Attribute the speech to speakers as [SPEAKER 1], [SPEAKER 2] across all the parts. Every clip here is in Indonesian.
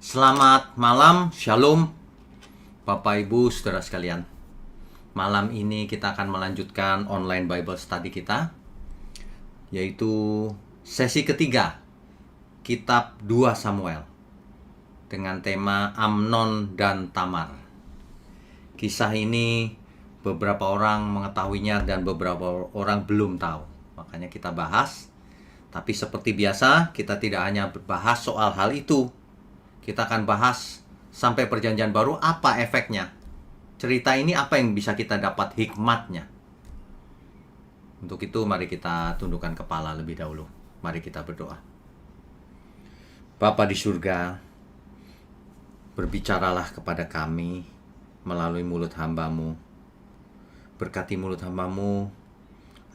[SPEAKER 1] Selamat malam, Shalom, Bapak Ibu, Saudara sekalian. Malam ini kita akan melanjutkan online Bible Study kita, yaitu sesi ketiga, Kitab 2 Samuel, dengan tema Amnon dan Tamar. Kisah ini beberapa orang mengetahuinya dan beberapa orang belum tahu, makanya kita bahas. Tapi seperti biasa, kita tidak hanya bahas soal hal itu. Kita akan bahas sampai perjanjian baru apa efeknya. Cerita ini apa yang bisa kita dapat hikmatnya. Untuk itu mari kita tundukkan kepala lebih dahulu. Mari kita berdoa. Bapa di surga, berbicaralah kepada kami melalui mulut hamba-Mu. Berkati mulut hamba-Mu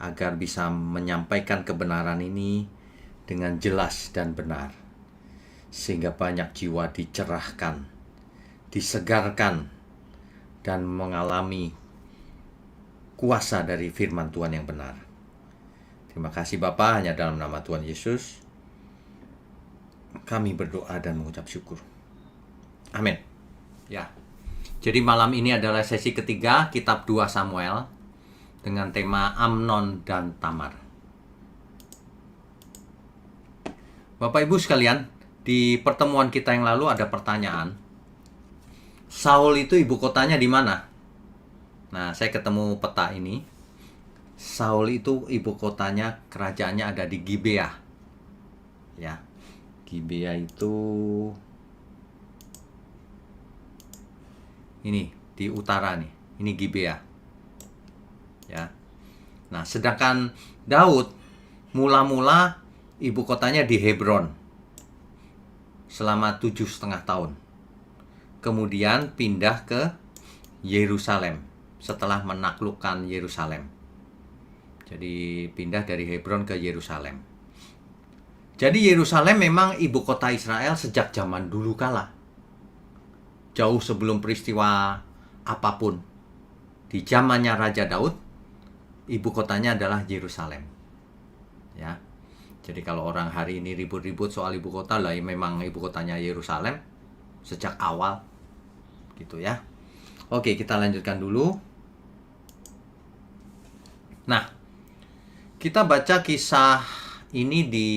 [SPEAKER 1] agar bisa menyampaikan kebenaran ini dengan jelas dan benar. Sehingga banyak jiwa dicerahkan, disegarkan, dan mengalami kuasa dari firman Tuhan yang benar. Terima kasih Bapa, hanya dalam nama Tuhan Yesus kami berdoa dan mengucap syukur. Amin. Ya. Jadi malam ini adalah sesi ketiga Kitab 2 Samuel dengan tema Amnon dan Tamar. Bapak Ibu sekalian, di pertemuan kita yang lalu ada pertanyaan, Saul itu ibu kotanya di mana? Nah, saya ketemu peta ini. Saul itu ibu kotanya, kerajaannya ada di Gibea. Ya, Gibea itu ini di utara nih. Ini Gibea. Ya. Nah, sedangkan Daud mula-mula ibu kotanya di Hebron selama 7,5 tahun. Kemudian pindah ke Yerusalem setelah menaklukkan Yerusalem. Jadi pindah dari Hebron ke Yerusalem. Jadi Yerusalem memang ibu kota Israel sejak zaman dulu kala. Jauh sebelum peristiwa apapun. Di zamannya Raja Daud, ibu kotanya adalah Yerusalem. Ya. Jadi kalau orang hari ini ribut-ribut soal ibu kota lah, memang ibu kotanya Yerusalem sejak awal, gitu ya. Oke, kita lanjutkan dulu. Nah, kita baca kisah ini di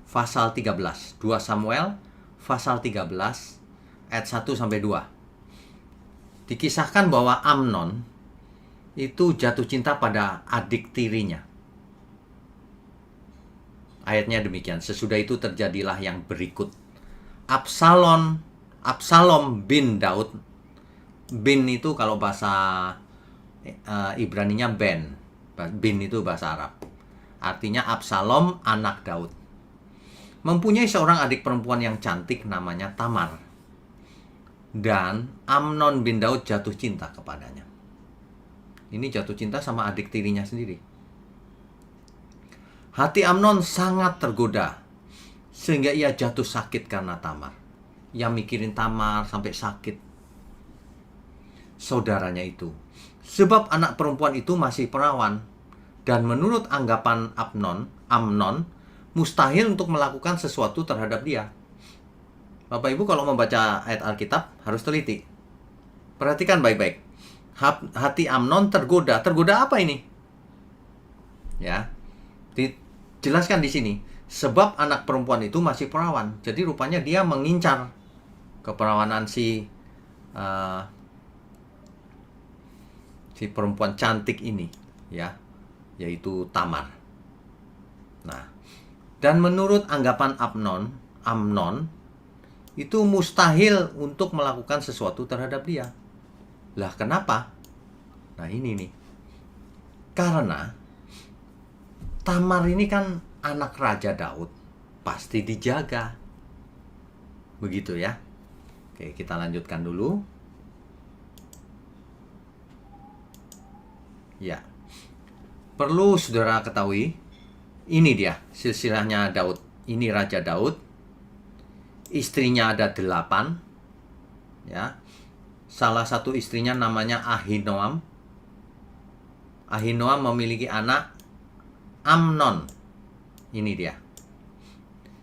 [SPEAKER 1] pasal 13, 2 Samuel pasal 13 ayat 1 sampai 2. Dikisahkan bahwa Amnon itu jatuh cinta pada adik tirinya. Ayatnya demikian. Sesudah itu terjadilah yang berikut. Absalom bin Daud. Bin itu kalau bahasa Ibraninya Ben. Bin itu bahasa Arab. Artinya Absalom anak Daud. Mempunyai seorang adik perempuan yang cantik namanya Tamar. Dan Amnon bin Daud jatuh cinta kepadanya. Ini jatuh cinta sama adik tirinya sendiri. Hati Amnon sangat tergoda, sehingga ia jatuh sakit karena Tamar. Ia mikirin Tamar sampai sakit. Saudaranya itu. Sebab anak perempuan itu masih perawan. Dan menurut anggapan Amnon, mustahil untuk melakukan sesuatu terhadap dia. Bapak Ibu kalau membaca ayat Alkitab harus teliti. Perhatikan baik-baik. Hati Amnon tergoda. Tergoda apa ini? Ya. Dijelaskan di sini, sebab anak perempuan itu masih perawan. Jadi rupanya dia mengincar keperawanan si perempuan cantik ini, ya, yaitu Tamar. Nah, dan menurut anggapan Amnon itu mustahil untuk melakukan sesuatu terhadap dia. Lah kenapa? Nah ini nih. Karena Tamar ini kan anak Raja Daud, pasti dijaga. Begitu ya. Oke, kita lanjutkan dulu. Ya. Perlu saudara ketahui, ini dia silsilahnya Daud. Ini Raja Daud. Istrinya ada 8. Ya. Salah satu istrinya namanya Ahinoam. Ahinoam memiliki anak Amnon. Ini dia.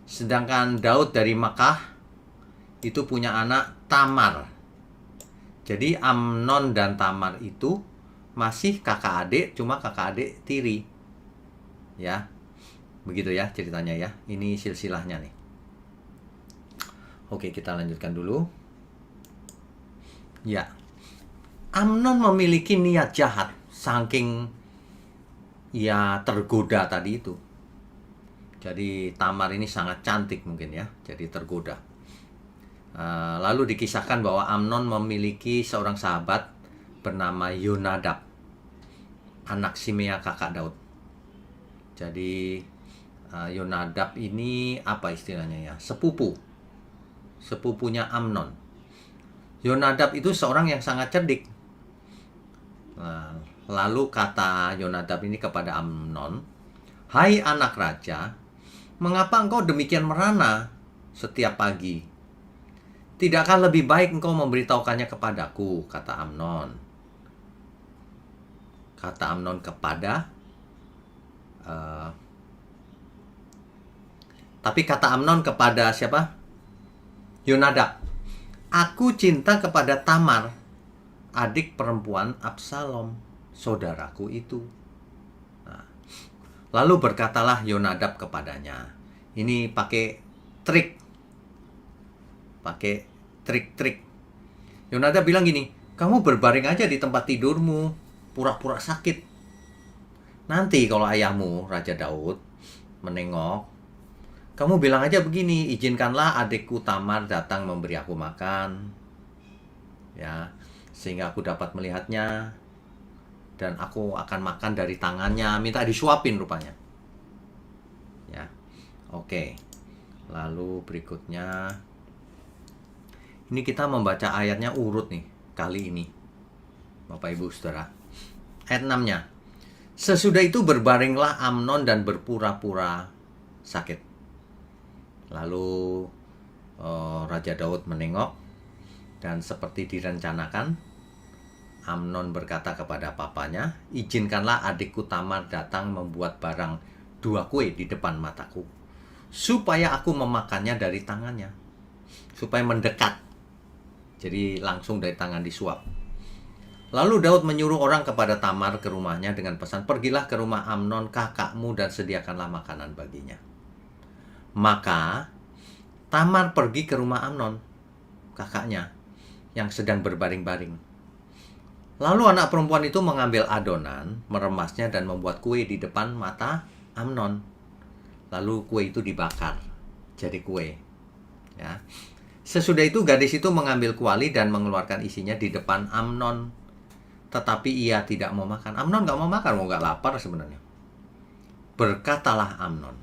[SPEAKER 1] Sedangkan Daud dari Makkah itu punya anak Tamar. Jadi Amnon dan Tamar itu masih kakak adik, cuma kakak adik tiri. Ya, begitu ya ceritanya ya. Ini silsilahnya nih. Oke, kita lanjutkan dulu. Ya, Amnon memiliki niat jahat, saking ia tergoda tadi itu. Jadi Tamar ini sangat cantik mungkin ya, jadi tergoda. Lalu dikisahkan bahwa Amnon memiliki seorang sahabat bernama Yonadab, anak Simea kakak Daud. Jadi Yonadab ini apa istilahnya ya? Sepupunya Amnon. Yonadab itu seorang yang sangat cerdik. Lalu kata Yonadab ini kepada Amnon, "Hai anak raja, mengapa engkau demikian merana setiap pagi? Tidakkah lebih baik engkau memberitahukannya kepadaku?" kata Amnon. Kata Amnon kepada tapi kata Amnon kepada siapa? Yonadab, "Aku cinta kepada Tamar, adik perempuan Absalom, saudaraku itu." Nah, lalu berkatalah Yonadab kepadanya. Ini pakai trik. Yonadab bilang gini, "Kamu berbaring aja di tempat tidurmu, pura-pura sakit. Nanti kalau ayahmu, Raja Daud, menengok, kamu bilang aja begini, izinkanlah adikku Tamar datang memberi aku makan. Ya, sehingga aku dapat melihatnya. Dan aku akan makan dari tangannya." Minta disuapin rupanya. Ya, oke. Lalu berikutnya, ini kita membaca ayatnya urut nih, kali ini. Bapak Ibu Saudara. Ayat 6-nya. Sesudah itu berbaringlah Amnon dan berpura-pura sakit. Lalu Raja Daud menengok, dan seperti direncanakan, Amnon berkata kepada papanya, "Izinkanlah adikku Tamar datang membuat barang 2 kue di depan mataku, supaya aku memakannya dari tangannya." Supaya mendekat. Jadi langsung dari tangan disuap. Lalu Daud menyuruh orang kepada Tamar ke rumahnya dengan pesan, "Pergilah ke rumah Amnon kakakmu dan sediakanlah makanan baginya." Maka Tamar pergi ke rumah Amnon, kakaknya, yang sedang berbaring-baring. Lalu anak perempuan itu mengambil adonan, meremasnya dan membuat kue di depan mata Amnon. Lalu kue itu dibakar jadi kue. Ya. Sesudah itu gadis itu mengambil kuali dan mengeluarkan isinya di depan Amnon. Tetapi ia tidak mau makan. Amnon gak mau makan, mau gak lapar sebenarnya. Berkatalah Amnon,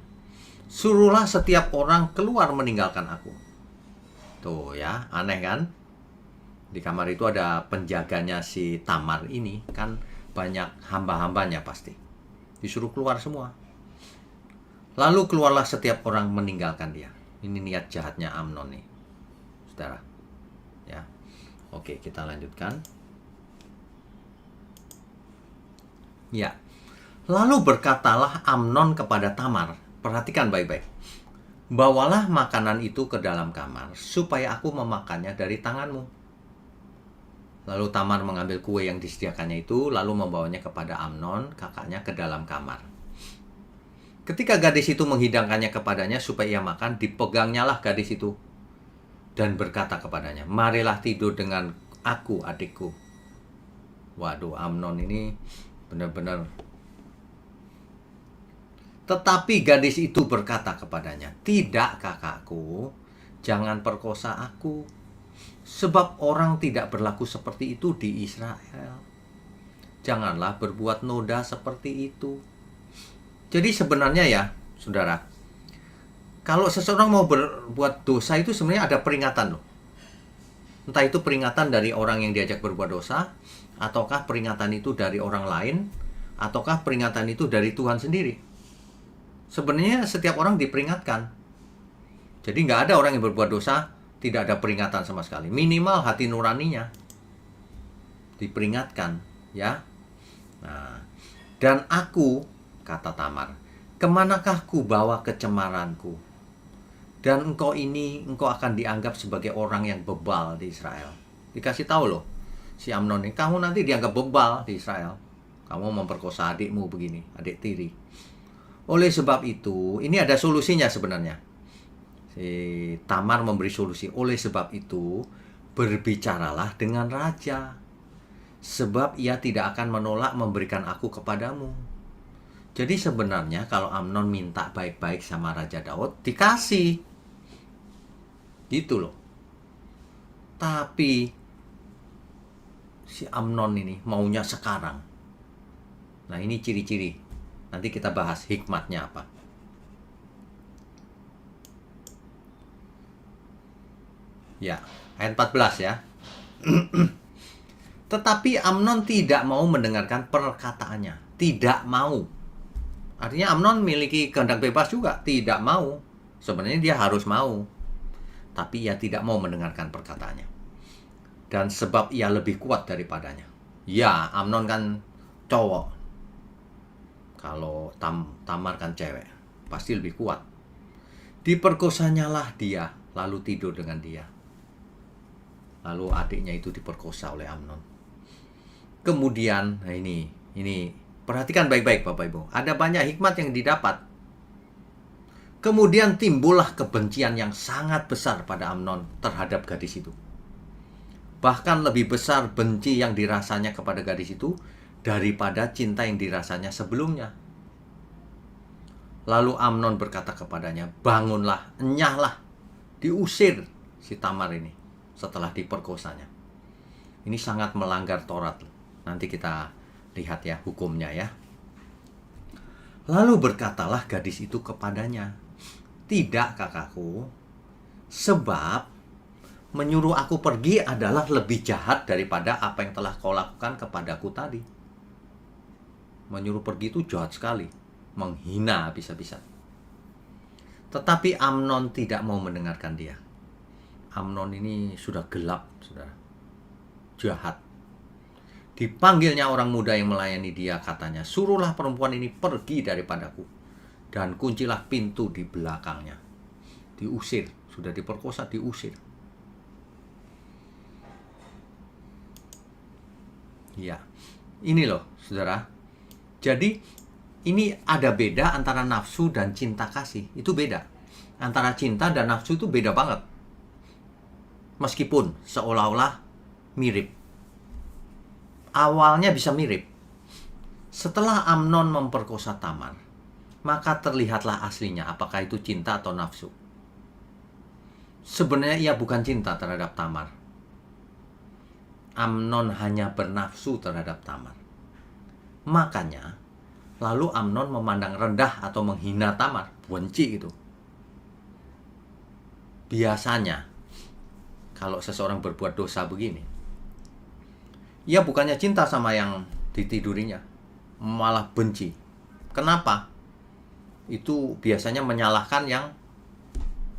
[SPEAKER 1] "Suruhlah setiap orang keluar meninggalkan aku." Tuh ya, aneh kan? Di kamar itu ada penjaganya si Tamar ini, kan banyak hamba-hambanya pasti. Disuruh keluar semua. Lalu keluarlah setiap orang meninggalkan dia. Ini niat jahatnya Amnon nih, saudara. Ya, oke, kita lanjutkan. Ya, lalu berkatalah Amnon kepada Tamar, perhatikan baik-baik, "Bawalah makanan itu ke dalam kamar, supaya aku memakannya dari tanganmu." Lalu Tamar mengambil kue yang disediakannya itu, lalu membawanya kepada Amnon, kakaknya, ke dalam kamar. Ketika gadis itu menghidangkannya kepadanya supaya ia makan, dipegangnyalah gadis itu dan berkata kepadanya, "Marilah tidur dengan aku, adikku." Waduh, Amnon ini benar-benar. Tetapi gadis itu berkata kepadanya, "Tidak, kakakku, jangan perkosa aku, sebab orang tidak berlaku seperti itu di Israel. Janganlah berbuat noda seperti itu." Jadi sebenarnya ya, saudara, kalau seseorang mau berbuat dosa itu sebenarnya ada peringatan loh. Entah itu peringatan dari orang yang diajak berbuat dosa, ataukah peringatan itu dari orang lain, ataukah peringatan itu dari Tuhan sendiri. Sebenarnya setiap orang diperingatkan. Jadi nggak ada orang yang berbuat dosa tidak ada peringatan sama sekali. Minimal hati nuraninya diperingatkan, ya. Nah, dan aku, kata Tamar, "Kemanakah ku bawa kecemaranku? Dan engkau akan dianggap sebagai orang yang bebal di Israel. Dikasih tahu loh, si Amnon ini, kamu nanti dianggap bebal di Israel. Kamu memperkosa adikmu begini, adik tiri. Oleh sebab itu, ini ada solusinya sebenarnya. Si Tamar memberi solusi. Oleh sebab itu, berbicaralah dengan raja, sebab ia tidak akan menolak memberikan aku kepadamu. Jadi sebenarnya kalau Amnon minta baik-baik sama Raja Daud, dikasih. Gitu loh. Tapi si Amnon ini maunya sekarang. Nah, ini ciri-ciri. Nanti kita bahas hikmatnya apa. Ya, ayat 14 ya. Tetapi Amnon tidak mau mendengarkan perkataannya. Tidak mau. Artinya Amnon memiliki kehendak bebas juga. Tidak mau. Sebenarnya dia harus mau. Tapi ia tidak mau mendengarkan perkataannya. Dan sebab ia lebih kuat daripadanya. Ya, Amnon kan cowok. Kalau Tamar kan cewek. Pasti lebih kuat. Diperkosanyalah dia. Lalu tidur dengan dia. Lalu adiknya itu diperkosa oleh Amnon. Kemudian, nah ini perhatikan baik-baik Bapak Ibu. Ada banyak hikmat yang didapat. Kemudian timbullah kebencian yang sangat besar pada Amnon terhadap gadis itu. Bahkan lebih besar benci yang dirasanya kepada gadis itu daripada cinta yang dirasanya sebelumnya. Lalu Amnon berkata kepadanya, bangunlah, enyahlah, diusir si Tamar ini setelah diperkosanya. Ini sangat melanggar Taurat. Nanti kita lihat ya hukumnya ya. Lalu berkatalah gadis itu kepadanya, tidak kakakku, sebab menyuruh aku pergi adalah lebih jahat daripada apa yang telah kau lakukan kepadaku tadi. Menyuruh pergi itu jahat sekali, menghina habis-habisan. Tetapi Amnon tidak mau mendengarkan dia. Amnon ini sudah gelap, saudara, jahat. Dipanggilnya orang muda yang melayani dia, katanya, suruhlah perempuan ini pergi daripadaku, dan kuncilah pintu di belakangnya. Diusir, sudah diperkosa, diusir. Ya, ini loh, saudara. Jadi, ini ada beda antara nafsu dan cinta kasih. Itu beda. Antara cinta dan nafsu itu beda banget. Meskipun seolah-olah mirip. Awalnya bisa mirip. Setelah Amnon memperkosa Tamar, maka terlihatlah aslinya apakah itu cinta atau nafsu. Sebenarnya ia bukan cinta terhadap Tamar. Amnon hanya bernafsu terhadap Tamar. Makanya, lalu Amnon memandang rendah atau menghina Tamar. Benci itu. Biasanya, kalau seseorang berbuat dosa begini, ia bukannya cinta sama yang ditidurinya, malah benci. Kenapa? Itu biasanya menyalahkan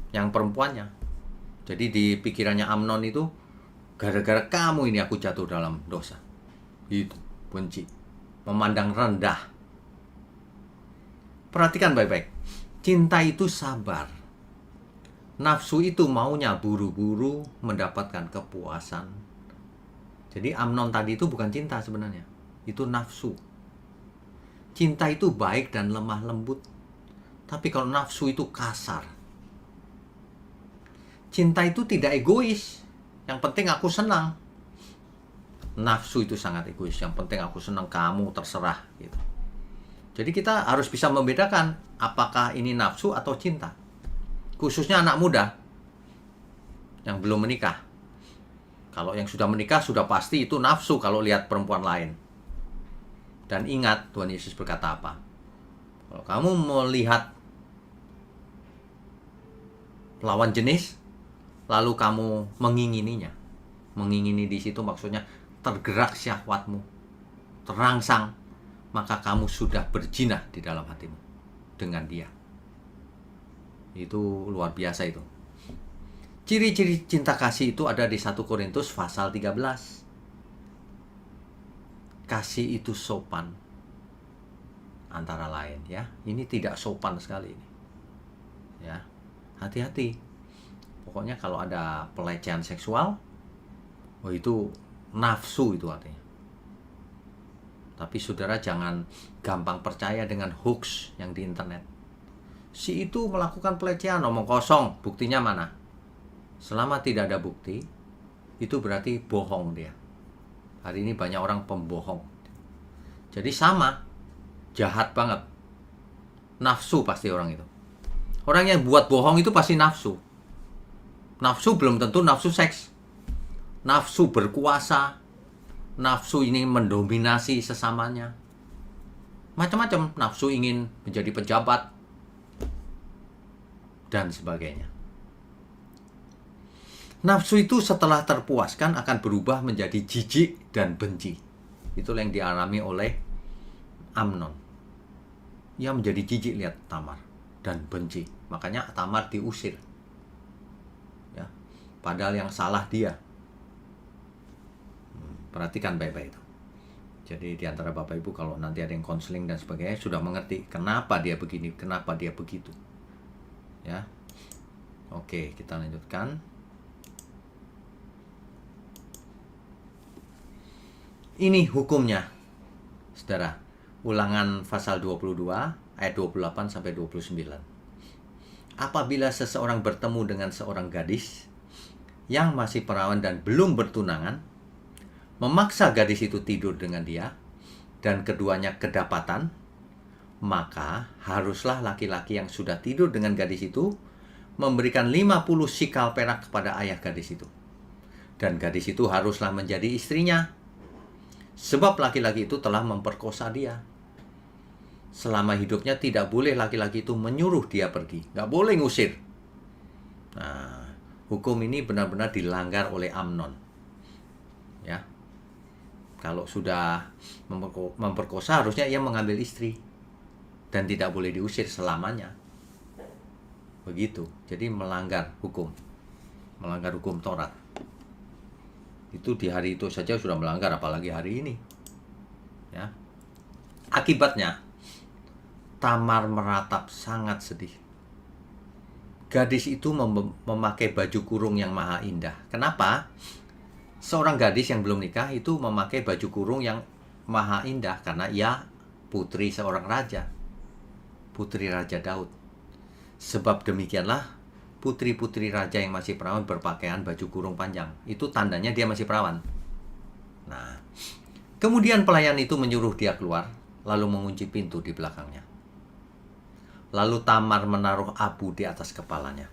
[SPEAKER 1] yang perempuannya. Jadi di pikirannya Amnon itu, gara-gara kamu ini aku jatuh dalam dosa. Itu, benci. Memandang rendah. Perhatikan baik-baik. Cinta itu sabar. Nafsu itu maunya buru-buru mendapatkan kepuasan. Jadi Amnon tadi itu bukan cinta sebenarnya. Itu nafsu. Cinta itu baik dan lemah lembut. Tapi kalau nafsu itu kasar. Cinta itu tidak egois. Yang penting aku senang. Nafsu itu sangat egois. Yang penting aku senang, kamu terserah gitu. Jadi kita harus bisa membedakan apakah ini nafsu atau cinta. Khususnya anak muda yang belum menikah. Kalau yang sudah menikah sudah pasti itu nafsu kalau lihat perempuan lain. Dan ingat Tuhan Yesus berkata apa? Kalau kamu melihat lawan jenis, lalu kamu mengingininya. Mengingini di situ maksudnya tergerak syahwatmu, terangsang, maka kamu sudah berzina di dalam hatimu dengan dia. Itu luar biasa itu. Ciri-ciri cinta kasih itu ada di 1 Korintus pasal 13. Kasih itu sopan. Antara lain ya. Ini tidak sopan sekali ini. Ya. hati-hati. Pokoknya kalau ada pelecehan seksual, oh itu nafsu itu artinya. Tapi saudara jangan gampang percaya dengan hoax yang di internet. Si itu melakukan pelecehan, omong kosong, buktinya mana? Selama tidak ada bukti, itu berarti bohong dia. Hari ini banyak orang pembohong. Jadi sama, jahat banget. Nafsu pasti orang itu. Orang yang buat bohong itu pasti nafsu. Nafsu belum tentu nafsu seks. Nafsu berkuasa. Nafsu ini mendominasi sesamanya. Macam-macam. Nafsu ingin menjadi pejabat. Dan sebagainya. Nafsu itu setelah terpuaskan akan berubah menjadi jijik dan benci. Itulah yang dialami oleh Amnon. Ia menjadi jijik lihat Tamar dan benci. Makanya Tamar diusir. Ya, padahal yang salah dia. Perhatikan baik-baik itu. Jadi di antara Bapak Ibu kalau nanti ada yang konseling dan sebagainya sudah mengerti kenapa dia begini, kenapa dia begitu. Ya. Oke, kita lanjutkan. Ini hukumnya. Saudara, Ulangan pasal 22 ayat 28 sampai 29. Apabila seseorang bertemu dengan seorang gadis yang masih perawan dan belum bertunangan, memaksa gadis itu tidur dengan dia, dan keduanya kedapatan, maka haruslah laki-laki yang sudah tidur dengan gadis itu memberikan 50 sikal perak kepada ayah gadis itu. Dan gadis itu haruslah menjadi istrinya, sebab laki-laki itu telah memperkosa dia. Selama hidupnya tidak boleh laki-laki itu menyuruh dia pergi. Nggak boleh ngusir. Nah, hukum ini benar-benar dilanggar oleh Amnon. Ya. Kalau sudah memperkosa harusnya ia mengambil istri. Dan tidak boleh diusir selamanya. Begitu. Jadi melanggar hukum. Melanggar hukum Taurat. Itu di hari itu saja sudah melanggar, apalagi hari ini. Ya. Akibatnya, Tamar meratap sangat sedih. Gadis itu memakai baju kurung yang maha indah. Kenapa? Seorang gadis yang belum nikah itu memakai baju kurung yang maha indah karena ia putri seorang raja. Putri Raja Daud. Sebab demikianlah putri-putri raja yang masih perawan berpakaian baju kurung panjang. Itu tandanya dia masih perawan. Nah, kemudian pelayan itu menyuruh dia keluar, lalu mengunci pintu di belakangnya. Lalu Tamar menaruh abu di atas kepalanya,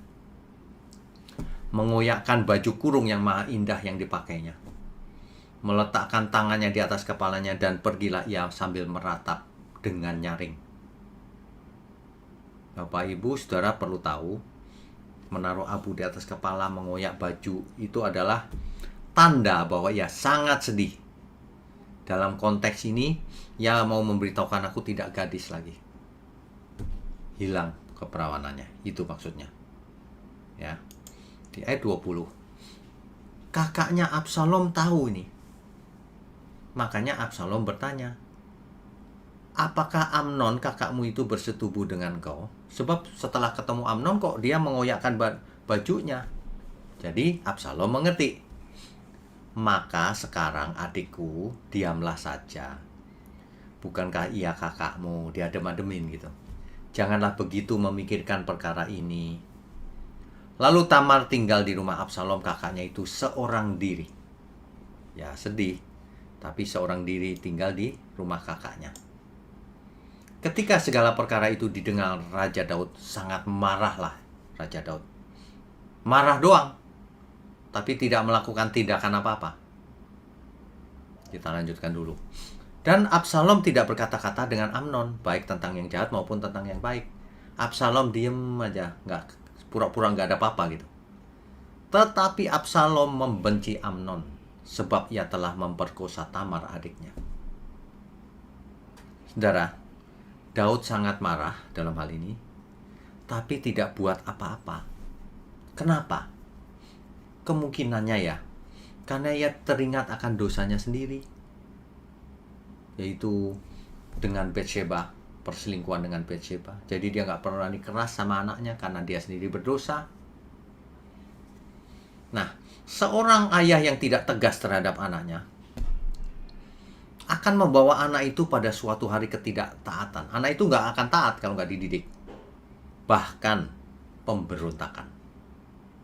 [SPEAKER 1] mengoyakkan baju kurung yang maha indah yang dipakainya, meletakkan tangannya di atas kepalanya, dan pergilah ia sambil meratap dengan nyaring. Bapak Ibu Saudara perlu tahu, menaruh abu di atas kepala, mengoyak baju, itu adalah tanda bahwa ia sangat sedih. Dalam konteks ini, ia mau memberitahukan aku tidak gadis lagi. Hilang keperawanannya, itu maksudnya. Ya. Di ayat 20. Kakaknya Absalom tahu ini. Makanya Absalom bertanya, apakah Amnon kakakmu itu bersetubuh dengan kau? Sebab setelah ketemu Amnon kok dia mengoyakkan bajunya. Jadi Absalom mengerti. Maka sekarang adikku, diamlah saja. Bukankah ia kakakmu? Dia adem-ademin gitu. Janganlah begitu memikirkan perkara ini. Lalu Tamar tinggal di rumah Absalom kakaknya itu seorang diri. Ya sedih, tapi seorang diri tinggal di rumah kakaknya. Ketika segala perkara itu didengar Raja Daud, sangat marahlah Raja Daud. Marah doang, tapi tidak melakukan tindakan apa-apa. Kita lanjutkan dulu. Dan Absalom tidak berkata-kata dengan Amnon, baik tentang yang jahat maupun tentang yang baik. Absalom diem aja, nggak pura-pura nggak ada apa-apa gitu. Tetapi Absalom membenci Amnon, sebab ia telah memperkosa Tamar adiknya. Saudara, Daud sangat marah dalam hal ini, tapi tidak buat apa-apa. Kenapa? Kemungkinannya ya, karena ia teringat akan dosanya sendiri, yaitu dengan Batsheba perselingkuhan dengan Bathsheba. Jadi dia nggak berani keras sama anaknya karena dia sendiri berdosa. Nah, seorang ayah yang tidak tegas terhadap anaknya akan membawa anak itu pada suatu hari ketidaktaatan. Anak itu nggak akan taat kalau nggak dididik. Bahkan pemberontakan.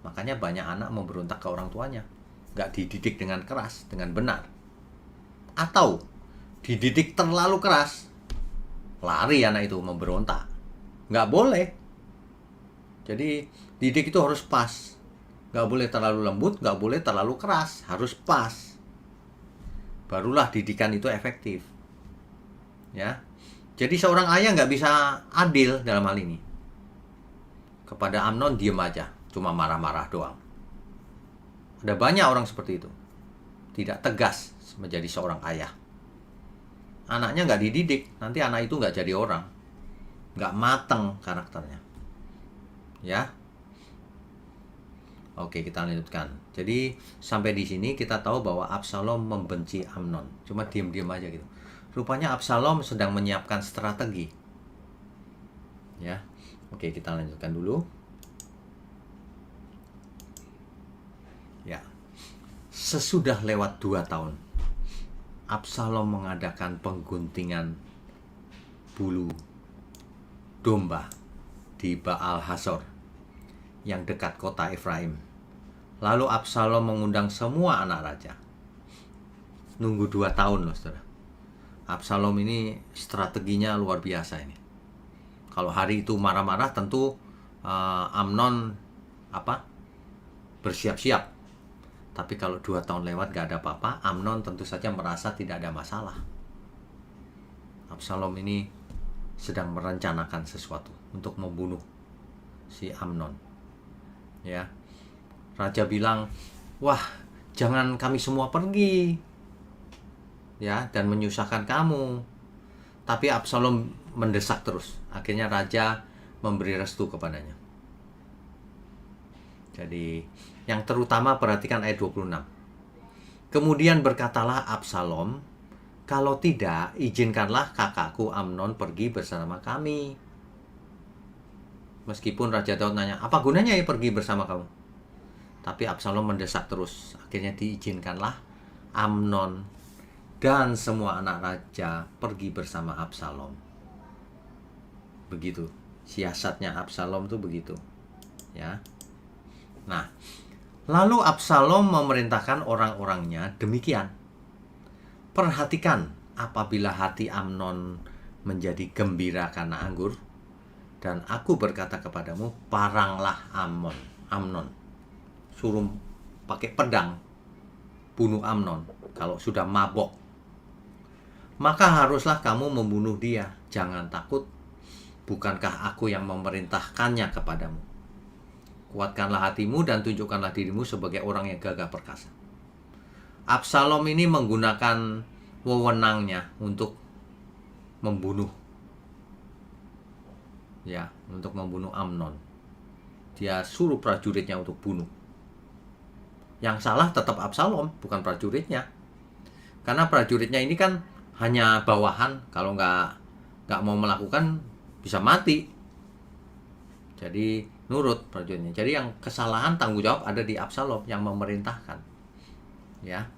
[SPEAKER 1] Makanya banyak anak memberontak ke orang tuanya. Nggak dididik dengan keras, dengan benar. Atau dididik terlalu keras, lari anak itu memberontak. Nggak boleh. Jadi didik itu harus pas. Nggak boleh terlalu lembut, nggak boleh terlalu keras. Harus pas. Barulah didikan itu efektif. Ya. Jadi seorang ayah nggak bisa adil dalam hal ini. Kepada Amnon diem aja, cuma marah-marah doang. Ada banyak orang seperti itu. Tidak tegas menjadi seorang ayah. Anaknya nggak dididik, nanti anak itu nggak jadi orang. Nggak mateng karakternya. Ya. Oke, kita lanjutkan. Jadi sampai di sini kita tahu bahwa Absalom membenci Amnon. Cuma diam-diam aja gitu. Rupanya Absalom sedang menyiapkan strategi. Ya. Oke, kita lanjutkan dulu. Ya. Sesudah lewat 2 tahun, Absalom mengadakan pengguntingan bulu domba di Baal Hasor yang dekat kota Efraim. Lalu Absalom mengundang semua anak raja. Nunggu 2 tahun loh, saudara. Absalom ini strateginya luar biasa ini. Kalau hari itu marah-marah, tentu Amnon bersiap-siap. Tapi kalau 2 tahun lewat gak ada apa-apa, Amnon tentu saja merasa tidak ada masalah. Absalom ini sedang merencanakan sesuatu untuk membunuh si Amnon. Ya. Raja bilang, wah, jangan kami semua pergi, ya, dan menyusahkan kamu. Tapi Absalom mendesak terus. Akhirnya raja memberi restu kepadanya. Jadi, yang terutama perhatikan ayat 26. Kemudian berkatalah Absalom, kalau tidak, izinkanlah kakakku Amnon pergi bersama kami. Meskipun Raja Daud nanya, apa gunanya ya pergi bersama kamu? Tapi Absalom mendesak terus. Akhirnya diizinkanlah Amnon dan semua anak raja pergi bersama Absalom. Begitu. Siasatnya Absalom itu begitu. Ya. Nah, lalu Absalom memerintahkan orang-orangnya demikian. Perhatikan, apabila hati Amnon menjadi gembira karena anggur, dan aku berkata kepadamu, paranglah Amnon. Suruh pakai pedang, bunuh Amnon kalau sudah mabok. Maka haruslah kamu membunuh dia. Jangan takut, bukankah aku yang memerintahkannya kepadamu? Kuatkanlah hatimu dan tunjukkanlah dirimu sebagai orang yang gagah perkasa. Absalom ini menggunakan wewenangnya untuk membunuh. Ya, untuk membunuh Amnon. Dia suruh prajuritnya untuk bunuh. Yang salah tetap Absalom, bukan prajuritnya. Karena prajuritnya ini kan hanya bawahan, kalau nggak mau melakukan bisa mati. Jadi nurut prajuritnya. Jadi yang kesalahan tanggung jawab ada di Absalom yang memerintahkan. Ya.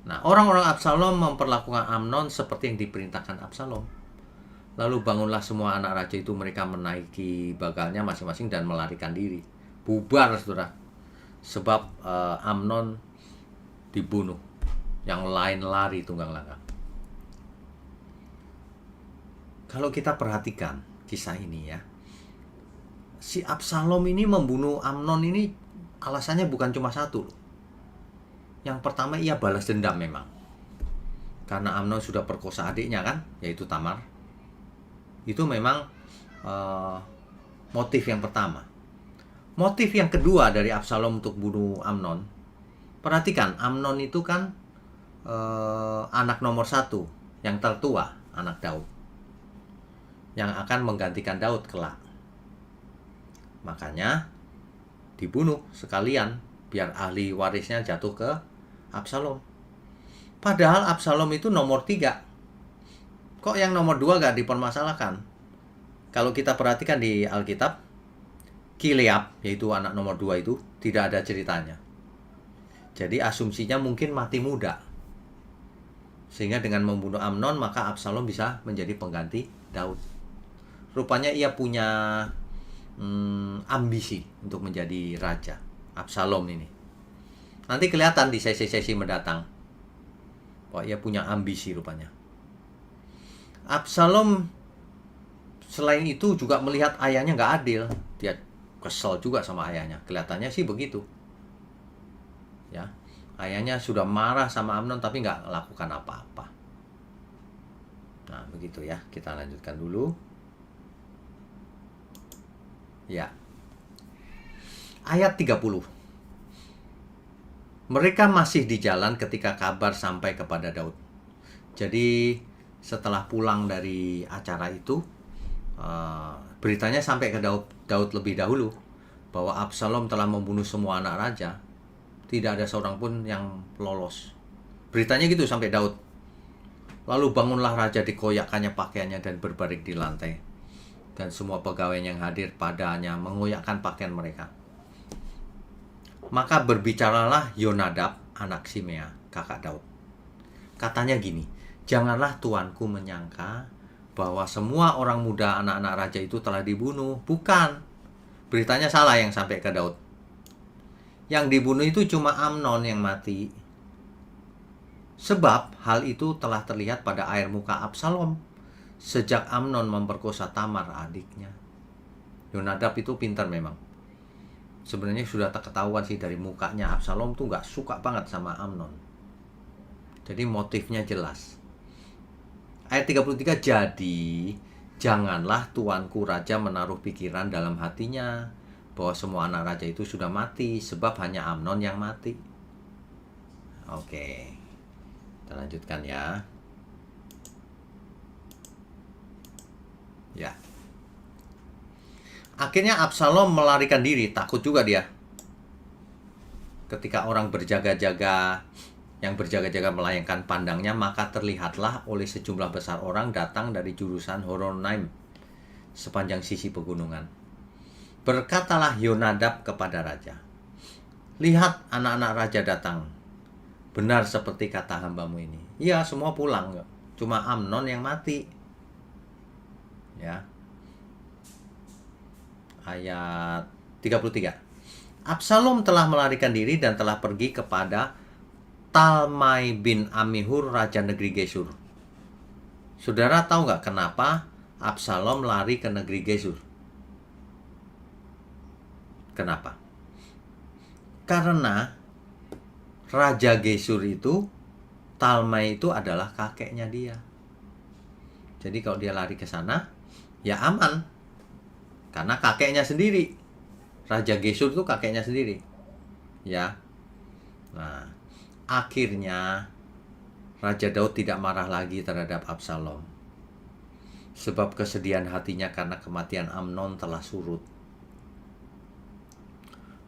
[SPEAKER 1] Nah, orang-orang Absalom memperlakukan Amnon seperti yang diperintahkan Absalom. Lalu bangunlah semua anak raja itu, mereka menaiki bagalnya masing-masing dan melarikan diri. Bubar, saudara. Sebab Amnon dibunuh, yang lain lari tunggang langgang. Kalau kita perhatikan kisah ini ya, si Absalom ini membunuh Amnon ini alasannya bukan cuma satu. Yang pertama, ia balas dendam memang. Karena Amnon sudah perkosa adiknya kan, yaitu Tamar. Itu memang motif yang pertama. Motif yang kedua dari Absalom untuk bunuh Amnon, perhatikan, Amnon itu kan anak nomor 1, yang tertua, anak Daud, yang akan menggantikan Daud kelak. Makanya dibunuh sekalian, biar ahli warisnya jatuh ke Absalom. Padahal Absalom itu nomor 3. Kok yang nomor 2 gak dipermasalahkan? Kalau kita perhatikan di Alkitab, Kileab, yaitu anak nomor 2 itu, tidak ada ceritanya. Jadi asumsinya mungkin mati muda. Sehingga dengan membunuh Amnon, maka Absalom bisa menjadi pengganti Daud. Rupanya ia punya ambisi untuk menjadi raja, Absalom ini. Nanti kelihatan di sesi-sesi mendatang bahwa ia punya ambisi rupanya. Absalom selain itu juga melihat ayahnya nggak adil. Dia kesel juga sama ayahnya. Kelihatannya sih begitu. Ya, ayahnya sudah marah sama Amnon tapi nggak lakukan apa-apa. Nah, begitu ya. Kita lanjutkan dulu. Ya. Ayat 30. Mereka masih di jalan ketika kabar sampai kepada Daud. Jadi setelah pulang dari acara itu, beritanya sampai ke Daud lebih dahulu bahwa Absalom telah membunuh semua anak raja. Tidak ada seorang pun yang lolos. Beritanya gitu sampai Daud. Lalu bangunlah raja, dikoyakkannya pakaiannya dan berbaring di lantai. Dan semua pegawai yang hadir padanya mengoyakkan pakaian mereka. Maka berbicaralah Yonadab, anak Simea, kakak Daud. Katanya gini, janganlah tuanku menyangka bahwa semua orang muda anak-anak raja itu telah dibunuh. Bukan. Beritanya salah yang sampai ke Daud. Yang dibunuh itu cuma Amnon yang mati. Sebab hal itu telah terlihat pada air muka Absalom sejak Amnon memperkosa Tamar adiknya. Yonadab itu pintar memang. Sebenarnya sudah tak ketahuan sih dari mukanya, Absalom tuh gak suka banget sama Amnon. Jadi motifnya jelas. Ayat 33, jadi janganlah tuanku raja menaruh pikiran dalam hatinya bahwa semua anak raja itu sudah mati, sebab hanya Amnon yang mati. Oke, kita lanjutkan ya. Ya. Akhirnya Absalom melarikan diri, takut juga dia. Ketika orang berjaga-jaga, yang berjaga-jaga melayangkan pandangnya, maka terlihatlah oleh sejumlah besar orang datang dari jurusan Horonaim sepanjang sisi pegunungan. Berkatalah Yonadab kepada raja, lihat anak-anak raja datang. Benar seperti kata hambamu ini. Iya, semua pulang, cuma Amnon yang mati. Ya. Ayat 33. Absalom telah melarikan diri dan telah pergi kepada Talmai bin Amihur, raja negeri Gesur. Saudara tahu nggak kenapa Absalom lari ke negeri Gesur? Kenapa? Karena raja Gesur itu, Talmai itu adalah kakeknya dia. Jadi kalau dia lari ke sana, ya aman. Karena kakeknya sendiri. Raja Gesur itu kakeknya sendiri. Ya. Nah, akhirnya Raja Daud tidak marah lagi terhadap Absalom. Sebab kesedihan hatinya karena kematian Amnon telah surut.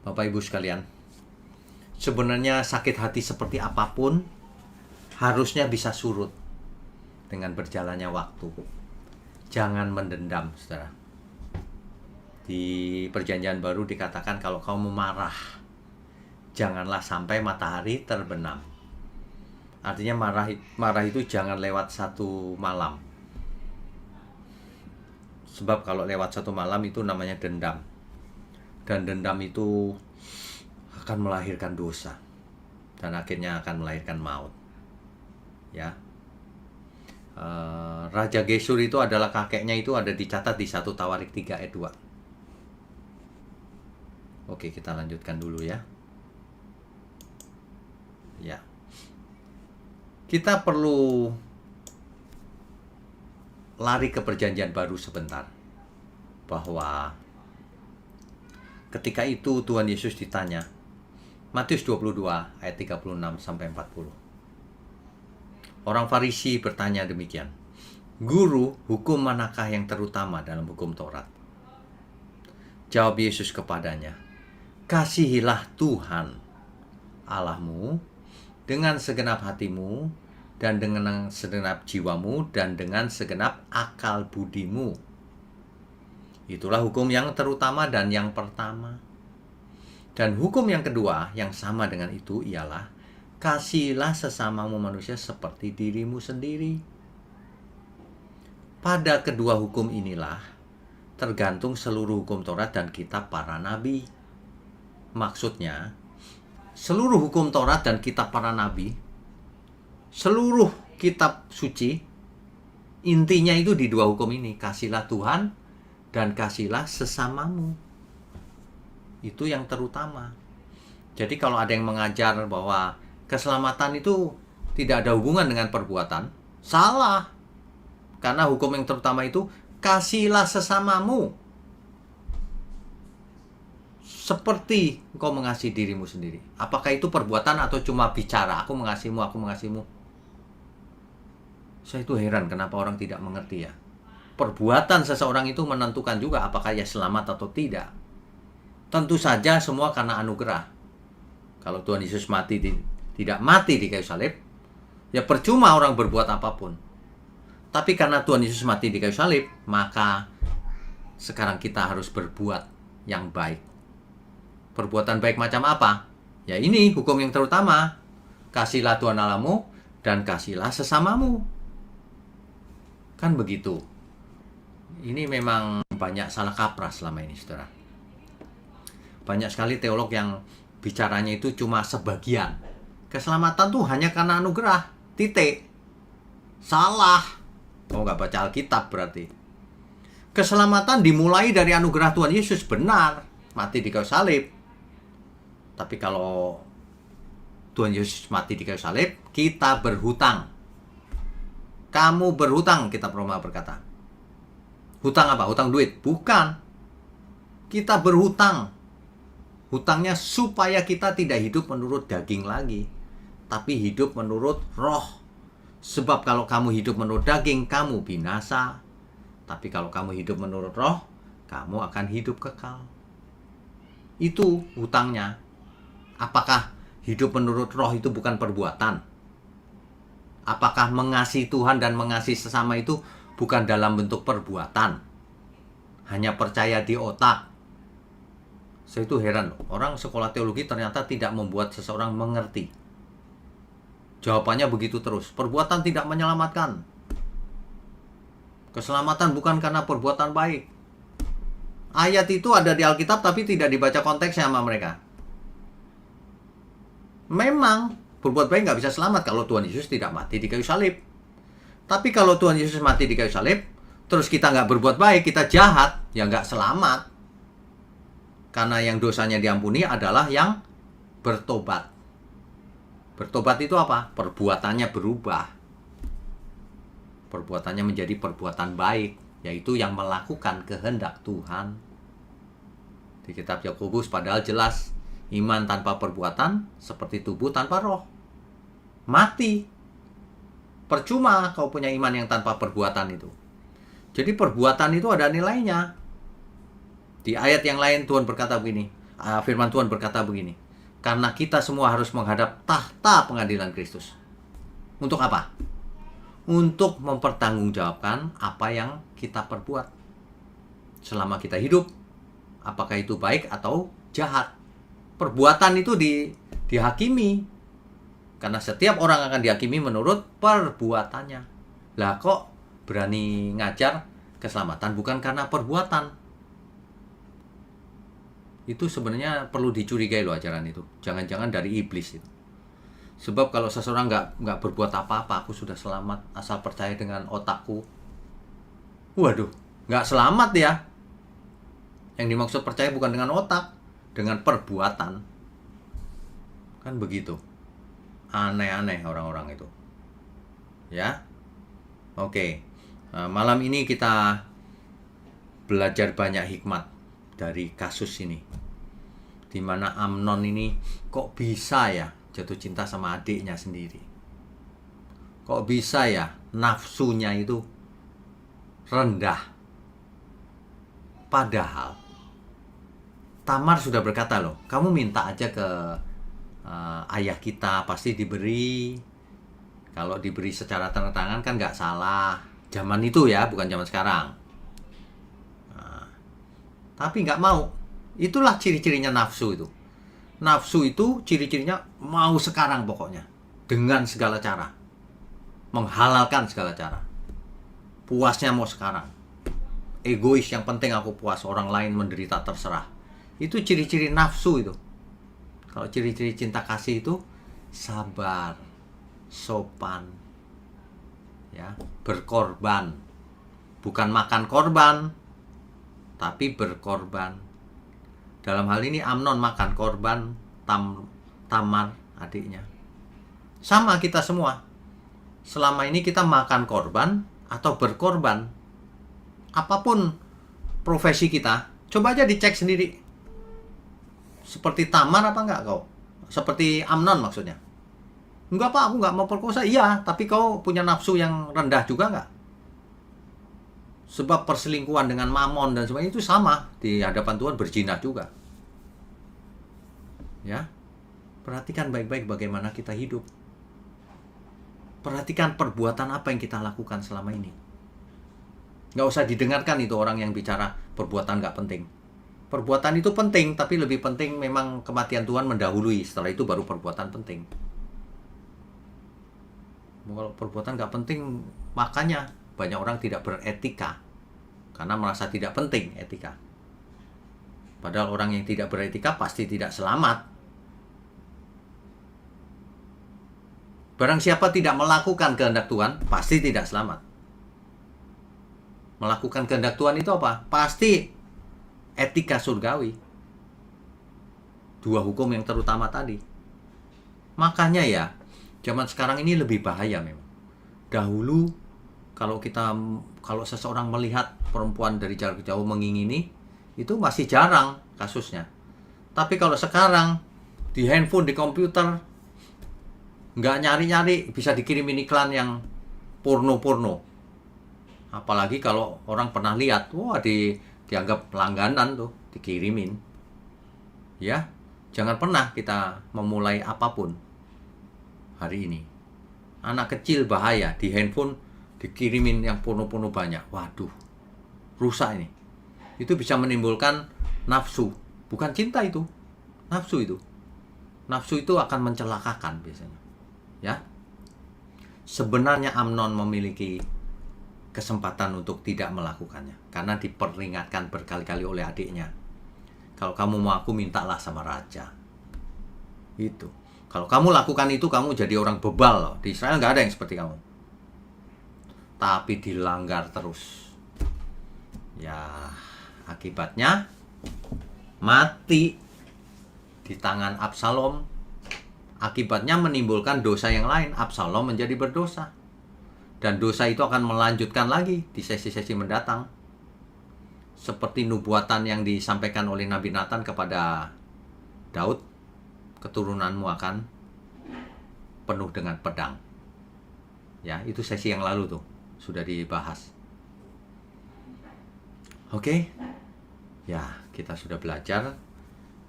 [SPEAKER 1] Bapak Ibu sekalian, sebenarnya sakit hati seperti apapun harusnya bisa surut dengan berjalannya waktu. Jangan mendendam, saudara. Di Perjanjian Baru dikatakan kalau kamu marah, janganlah sampai matahari terbenam. Artinya marah itu jangan lewat satu malam. Sebab kalau lewat satu malam itu namanya dendam. Dan dendam itu akan melahirkan dosa. Dan akhirnya akan melahirkan maut. Ya. Raja Gesur itu adalah kakeknya, itu ada dicatat di 1 Tawarik 3 ayat 2. Oke, kita lanjutkan dulu ya. Ya. Kita perlu lari ke Perjanjian Baru sebentar. Bahwa ketika itu Tuhan Yesus ditanya, Matius 22 ayat 36 sampai 40. Orang Farisi bertanya demikian, Guru, hukum manakah yang terutama dalam hukum Taurat? Jawab Yesus kepadanya, kasihilah Tuhan Allahmu dengan segenap hatimu dan dengan segenap jiwamu dan dengan segenap akal budimu. Itulah hukum yang terutama dan yang pertama. Dan hukum yang kedua yang sama dengan itu ialah kasihilah sesamamu manusia seperti dirimu sendiri. Pada kedua hukum inilah tergantung seluruh hukum Taurat dan kitab para nabi. Maksudnya, seluruh hukum Taurat dan kitab para nabi, seluruh kitab suci, intinya itu di dua hukum ini. Kasihlah Tuhan dan kasihlah sesamamu. Itu yang terutama. Jadi kalau ada yang mengajar bahwa keselamatan itu tidak ada hubungan dengan perbuatan, salah. Karena hukum yang terutama itu kasihlah sesamamu seperti engkau mengasihi dirimu sendiri. Apakah itu perbuatan atau cuma bicara? Aku mengasihimu, aku mengasihimu. Saya itu heran kenapa orang tidak mengerti ya. Perbuatan seseorang itu menentukan juga apakah ia selamat atau tidak. Tentu saja semua karena anugerah. Kalau Tuhan Yesus tidak mati di kayu salib, ya percuma orang berbuat apapun. Tapi karena Tuhan Yesus mati di kayu salib, maka sekarang kita harus berbuat yang baik. Perbuatan baik macam apa? Ya ini hukum yang terutama. Kasihlah Tuhan Allahmu dan kasihlah sesamamu. Kan begitu. Ini memang banyak salah kaprah selama ini, saudara. Banyak sekali teolog yang bicaranya itu cuma sebagian. Keselamatan tuh hanya karena anugerah. Titik. Salah. Oh, nggak baca Alkitab berarti. Keselamatan dimulai dari anugerah Tuhan Yesus, benar. Mati di kayu salib. Tapi kalau Tuhan Yesus mati di kayu salib, kita berhutang. Kamu berhutang, kitab Roma berkata. Hutang apa? Hutang duit? Bukan. Kita berhutang. Hutangnya supaya kita tidak hidup menurut daging lagi, tapi hidup menurut roh. Sebab kalau kamu hidup menurut daging, kamu binasa. Tapi kalau kamu hidup menurut roh, kamu akan hidup kekal. Itu hutangnya. Apakah hidup menurut roh itu bukan perbuatan? Apakah mengasihi Tuhan dan mengasihi sesama itu bukan dalam bentuk perbuatan? Hanya percaya di otak. Saya itu heran loh, orang sekolah teologi ternyata tidak membuat seseorang mengerti. Jawabannya begitu terus, perbuatan tidak menyelamatkan. Keselamatan bukan karena perbuatan baik. Ayat itu ada di Alkitab tapi tidak dibaca konteksnya sama mereka. Memang, berbuat baik nggak bisa selamat kalau Tuhan Yesus tidak mati di kayu salib. Tapi kalau Tuhan Yesus mati di kayu salib, terus kita nggak berbuat baik, kita jahat, ya nggak selamat. Karena yang dosanya diampuni adalah yang bertobat. Bertobat itu apa? Perbuatannya berubah. Perbuatannya menjadi perbuatan baik, yaitu yang melakukan kehendak Tuhan. Di kitab Yakobus padahal jelas, iman tanpa perbuatan seperti tubuh tanpa roh. Mati. Percuma kau punya iman yang tanpa perbuatan itu. Jadi perbuatan itu ada nilainya. Di ayat yang lain Tuhan berkata begini, firman Tuhan berkata begini, karena kita semua harus menghadap tahta pengadilan Kristus. Untuk apa? Untuk mempertanggungjawabkan apa yang kita perbuat selama kita hidup. Apakah itu baik atau jahat? Perbuatan itu dihakimi. Karena setiap orang akan dihakimi menurut perbuatannya. Lah kok berani ngajar keselamatan bukan karena perbuatan? Itu sebenarnya perlu dicurigai loh ajaran itu. Jangan-jangan dari iblis itu. Sebab kalau seseorang nggak berbuat apa-apa, aku sudah selamat asal percaya dengan otakku. Waduh, nggak selamat ya. Yang dimaksud percaya bukan dengan otak, dengan perbuatan. Kan begitu. Aneh-aneh orang-orang itu. Ya. Oke. Nah, malam ini kita belajar banyak hikmat dari kasus ini, dimana Amnon ini kok bisa ya jatuh cinta sama adiknya sendiri, kok bisa ya nafsunya itu rendah, padahal Tamar sudah berkata loh, kamu minta aja ke ayah kita pasti diberi. Kalau diberi secara tanda tangan kan nggak salah, zaman itu ya, bukan zaman sekarang. tapi nggak mau. Itulah ciri-cirinya nafsu itu. Nafsu itu ciri-cirinya mau sekarang pokoknya. Dengan segala cara. Menghalalkan segala cara. Puasnya mau sekarang. Egois, yang penting aku puas, orang lain menderita terserah. Itu ciri-ciri nafsu itu. Kalau ciri-ciri cinta kasih itu sabar, sopan, ya, berkorban. Bukan makan korban, tapi berkorban. Dalam hal ini Amnon makan korban Tamar adiknya. Sama kita semua. Selama ini kita makan korban atau berkorban. Apapun profesi kita, coba aja dicek sendiri. Seperti Tamar apa enggak kau? Seperti Amnon maksudnya. Enggak Pak, aku enggak mau perkosa. Iya, tapi kau punya nafsu yang rendah juga enggak? Sebab perselingkuhan dengan mamon dan sebagainya itu sama. Di hadapan Tuhan berzina juga. Ya, perhatikan baik-baik bagaimana kita hidup. Perhatikan perbuatan apa yang kita lakukan selama ini. Nggak usah didengarkan itu orang yang bicara perbuatan nggak penting. Perbuatan itu penting, tapi lebih penting memang kematian Tuhan mendahului. Setelah itu baru perbuatan penting. Kalau perbuatan nggak penting, makanya banyak orang tidak beretika. Karena merasa tidak penting etika. Padahal orang yang tidak beretika pasti tidak selamat. Barang siapa tidak melakukan kehendak Tuhan, pasti tidak selamat. Melakukan kehendak Tuhan itu apa? Pasti etika surgawi. Dua hukum yang terutama tadi. Makanya ya, zaman sekarang ini lebih bahaya memang. Dahulu kalau seseorang melihat perempuan dari jarak jauh mengingini, itu masih jarang kasusnya. Tapi kalau sekarang di handphone, di komputer, nggak nyari-nyari bisa dikirimin iklan yang porno-porno. Apalagi kalau orang pernah lihat, wah dianggap langganan tuh, dikirimin. Ya, jangan pernah kita memulai apapun hari ini. Anak kecil bahaya, di handphone dikirimin yang porno-porno banyak. Waduh, rusak ini. Itu bisa menimbulkan nafsu, bukan cinta itu. Nafsu itu. Nafsu itu akan mencelakakan biasanya. Ya. Sebenarnya Amnon memiliki kesempatan untuk tidak melakukannya karena diperingatkan berkali-kali oleh adiknya. Kalau kamu mau aku, mintalah sama raja. Itu. Kalau kamu lakukan itu, kamu jadi orang bebal loh. Di Israel nggak ada yang seperti kamu. Tapi dilanggar terus. Ya, akibatnya mati di tangan Absalom. Akibatnya menimbulkan dosa yang lain. Absalom menjadi berdosa. Dan dosa itu akan melanjutkan lagi di sesi-sesi mendatang. Seperti nubuatan yang disampaikan oleh Nabi Nathan kepada Daud. Keturunanmu akan penuh dengan pedang. Ya, itu sesi yang lalu tuh. Sudah dibahas. Oke. Ya, kita sudah belajar.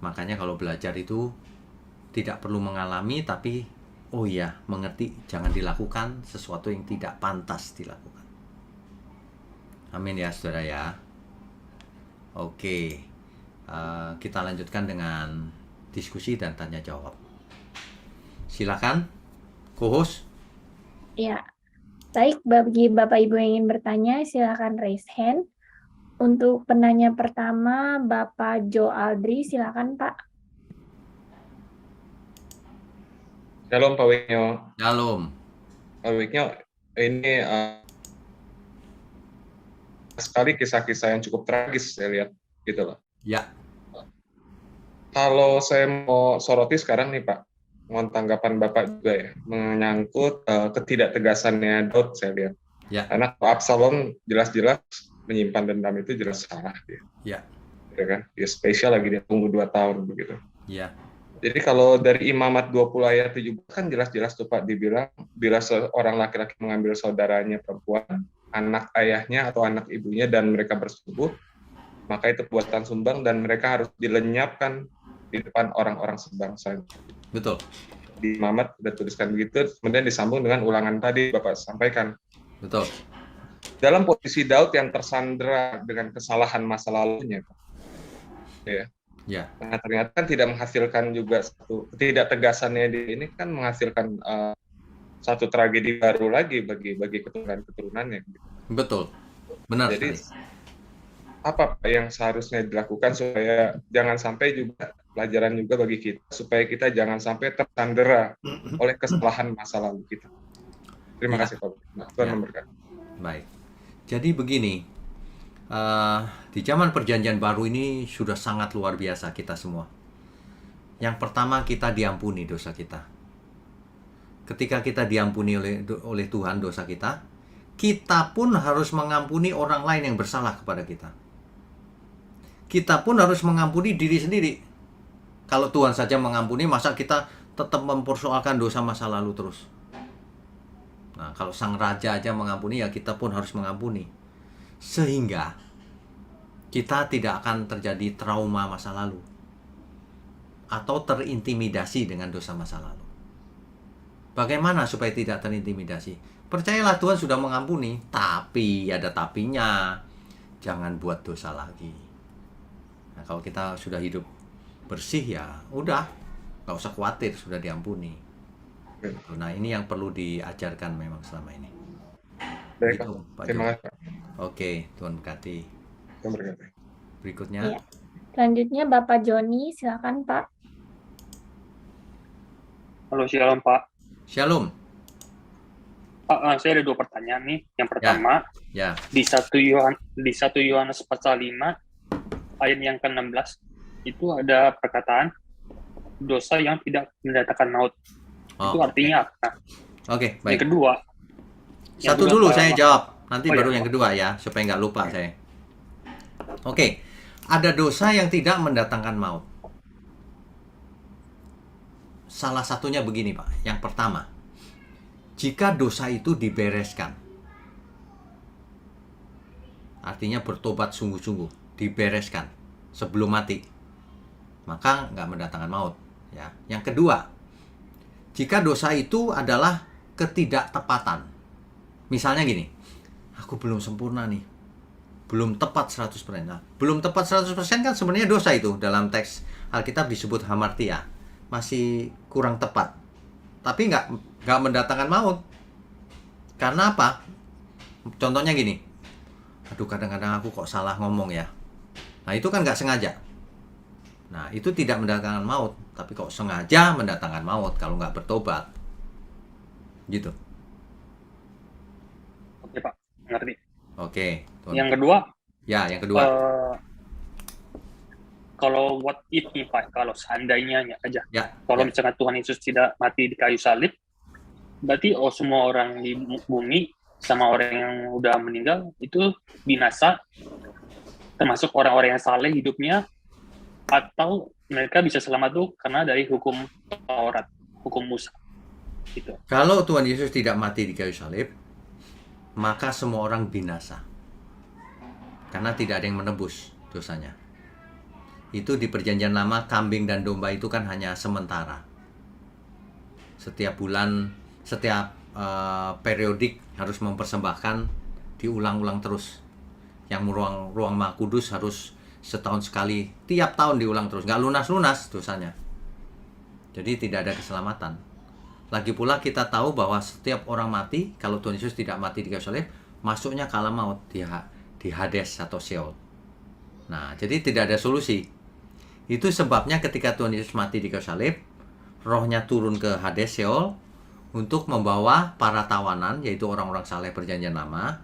[SPEAKER 1] Makanya kalau belajar itu tidak perlu mengalami, tapi oh iya, mengerti, jangan dilakukan sesuatu yang tidak pantas dilakukan. Amin ya saudara ya. Oke, kita lanjutkan dengan diskusi dan tanya jawab. Silakan, co-host.
[SPEAKER 2] Ya, baik, bagi Bapak Ibu yang ingin bertanya, silakan raise hand. Untuk penanya pertama, Bapak Joe Aldri, silakan Pak.
[SPEAKER 3] Shalom Pak Wiknyo.
[SPEAKER 1] Shalom.
[SPEAKER 3] Pak Wiknyo, ini sekali kisah-kisah yang cukup tragis saya lihat, gitu loh.
[SPEAKER 1] Ya.
[SPEAKER 3] Kalau saya mau soroti sekarang nih Pak, mohon tanggapan Bapak juga ya, menyangkut ketidaktegasannya Daud saya lihat.
[SPEAKER 1] Ya.
[SPEAKER 3] Karena Absalom jelas-jelas menyimpan dendam itu jelas salah dia.
[SPEAKER 1] Ya.
[SPEAKER 3] Ya kan? Dia spesial lagi, dia tunggu 2 tahun begitu.
[SPEAKER 1] Ya.
[SPEAKER 3] Jadi kalau dari Imamat 20 ayat 17 kan jelas-jelas tuh Pak dibilang, bila seorang laki-laki mengambil saudaranya perempuan, anak ayahnya atau anak ibunya dan mereka bersetubuh, maka itu perbuatan sumbang dan mereka harus dilenyapkan di depan orang-orang sebangsa.
[SPEAKER 1] Betul.
[SPEAKER 3] Di Imamat sudah tuliskan begitu, kemudian disambung dengan ulangan tadi Bapak sampaikan.
[SPEAKER 1] Betul.
[SPEAKER 3] Dalam posisi Daud yang tersandera dengan kesalahan masa lalunya, Pak, ya.
[SPEAKER 1] Ya,
[SPEAKER 3] Nah, ternyata kan tidak menghasilkan juga satu ketidaktegasannya di ini kan menghasilkan satu tragedi baru lagi bagi keturunan-keturunannya.
[SPEAKER 1] betul. Benar
[SPEAKER 3] Jadi
[SPEAKER 1] sekali.
[SPEAKER 3] apa Pak, yang seharusnya dilakukan supaya jangan sampai juga pelajaran juga bagi kita supaya kita jangan sampai tersandera oleh kesalahan masa lalu kita. Terima
[SPEAKER 1] Ya,
[SPEAKER 3] kasih Pak. Tuhan
[SPEAKER 1] ya.
[SPEAKER 3] memberkati.
[SPEAKER 1] Baik. Jadi begini, di zaman perjanjian baru ini sudah sangat luar biasa kita semua. Yang pertama, kita diampuni dosa kita. Ketika kita diampuni oleh Tuhan dosa kita, kita pun harus mengampuni orang lain yang bersalah kepada kita. Kita pun harus mengampuni diri sendiri. Kalau Tuhan saja mengampuni, masa kita tetap mempersoalkan dosa masa lalu terus? Nah, kalau sang raja aja mengampuni, ya kita pun harus mengampuni. Sehingga kita tidak akan terjadi trauma masa lalu atau terintimidasi dengan dosa masa lalu. Bagaimana supaya tidak terintimidasi? Percayalah, Tuhan sudah mengampuni, tapi ada tapinya. Jangan buat dosa lagi. Nah, kalau kita sudah hidup bersih, ya udah, nggak usah khawatir, sudah diampuni. Nah, ini yang perlu diajarkan memang selama ini.
[SPEAKER 3] Baik,
[SPEAKER 1] Gitu, Pak
[SPEAKER 3] terima
[SPEAKER 1] Jo.
[SPEAKER 3] kasih Pak.
[SPEAKER 1] Oke, Tuhan berkati.
[SPEAKER 3] Tuhan memberkati.
[SPEAKER 1] Berikutnya,
[SPEAKER 2] Iya. Selanjutnya Bapak Joni, silakan Pak.
[SPEAKER 4] Halo, shalom Pak.
[SPEAKER 1] Shalom.
[SPEAKER 4] Pak, saya ada 2 pertanyaan nih. Yang pertama,
[SPEAKER 1] Ya,
[SPEAKER 4] di 1 Yohanes pasal 5 ayat yang ke-16 itu ada perkataan dosa yang tidak mendatangkan maut. Itu artinya apa?
[SPEAKER 1] Oke,
[SPEAKER 4] Yang
[SPEAKER 1] baik.
[SPEAKER 4] kedua,
[SPEAKER 1] Satu
[SPEAKER 4] yang
[SPEAKER 1] dulu
[SPEAKER 4] kedua,
[SPEAKER 1] saya jawab, nanti
[SPEAKER 4] Oh,
[SPEAKER 1] baru
[SPEAKER 4] ya.
[SPEAKER 1] yang kedua ya, supaya nggak lupa saya. Oke, ada dosa yang tidak mendatangkan maut. Salah satunya begini Pak, yang pertama, jika dosa itu dibereskan, artinya bertobat sungguh-sungguh, dibereskan sebelum mati, maka nggak mendatangkan maut. Ya. Yang kedua, jika dosa itu adalah ketidaktepatan, misalnya gini, aku belum sempurna nih, belum tepat 100%. Nah, belum tepat 100% kan sebenarnya dosa itu dalam teks Alkitab disebut hamartia, masih kurang tepat. Tapi nggak mendatangkan maut. Karena apa? Contohnya gini, aduh kadang-kadang aku kok salah ngomong ya. Nah itu kan nggak sengaja. Nah itu tidak mendatangkan maut, tapi kok sengaja mendatangkan maut kalau nggak bertobat. Gitu.
[SPEAKER 4] Oke Pak, ngerti.
[SPEAKER 1] Oke. Tuan.
[SPEAKER 4] Yang kedua,
[SPEAKER 1] Ya, yang kedua.
[SPEAKER 4] Kalau what if nih Pak, kalau seandainya aja,
[SPEAKER 1] Ya.
[SPEAKER 4] kalau
[SPEAKER 1] Ya.
[SPEAKER 4] misalkan Tuhan Yesus tidak mati di kayu salib, berarti semua orang di bumi sama orang yang udah meninggal itu binasa, termasuk orang-orang yang saleh hidupnya, atau mereka bisa selamat tuh karena dari hukum Taurat, hukum Musa. Gitu.
[SPEAKER 1] Kalau Tuhan Yesus tidak mati di kayu salib, maka semua orang binasa. Karena tidak ada yang menebus dosanya. Itu di perjanjian lama, kambing dan domba itu kan hanya sementara. Setiap bulan, setiap periodik harus mempersembahkan, diulang-ulang terus. Yang ruang Maha Kudus harus setahun sekali, tiap tahun diulang terus, nggak lunas-lunas dosanya. Jadi tidak ada keselamatan. Lagi pula kita tahu bahwa setiap orang mati, kalau Tuhan Yesus tidak mati di kayu salib, masuknya ke alam maut, di Hades atau Sheol. Nah, jadi tidak ada solusi. Itu sebabnya ketika Tuhan Yesus mati di kayu salib, rohnya turun ke Hades, Sheol, untuk membawa para tawanan, yaitu orang-orang saleh perjanjian lama,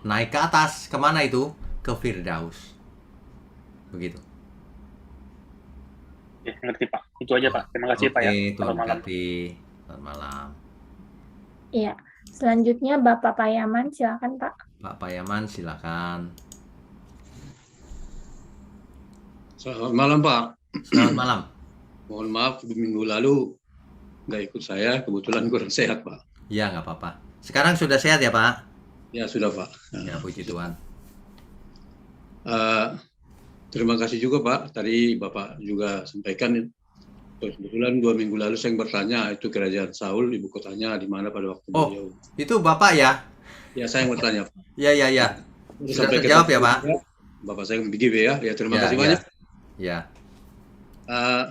[SPEAKER 1] naik ke atas. Kemana itu? Ke Firdaus. Begitu.
[SPEAKER 4] Ya, ngerti Pak. Itu aja Pak. Terima kasih Pak ya.
[SPEAKER 1] Oke, Tuhan
[SPEAKER 4] Selamat malam.
[SPEAKER 1] berkati. Selamat malam.
[SPEAKER 2] Iya. Selanjutnya Bapak Payaman, silakan Pak.
[SPEAKER 1] Pak Payaman, silakan.
[SPEAKER 5] Selamat malam Pak.
[SPEAKER 1] Selamat malam.
[SPEAKER 5] Mohon maaf minggu lalu nggak ikut saya, kebetulan kurang sehat Pak.
[SPEAKER 1] Ya, nggak apa-apa. Sekarang sudah sehat ya Pak?
[SPEAKER 5] Ya sudah Pak.
[SPEAKER 1] Ya, puji Tuhan.
[SPEAKER 5] Terima kasih juga Pak. Tadi Bapak juga sampaikan kebetulan 2 minggu lalu saya bertanya itu kerajaan Saul, ibu kotanya di mana pada waktu
[SPEAKER 1] Oh.
[SPEAKER 5] beliau.
[SPEAKER 1] Itu Bapak ya?
[SPEAKER 5] Ya saya yang bertanya Pak.
[SPEAKER 1] Ya. Sudah
[SPEAKER 5] Sampai
[SPEAKER 1] terjawab ya,
[SPEAKER 5] ketemu
[SPEAKER 1] Pak?
[SPEAKER 5] juga. Bapak saya BGB ya. Ya terima
[SPEAKER 1] Ya,
[SPEAKER 5] kasih
[SPEAKER 1] ya.
[SPEAKER 5] banyak.
[SPEAKER 1] Ya,
[SPEAKER 5] Eh,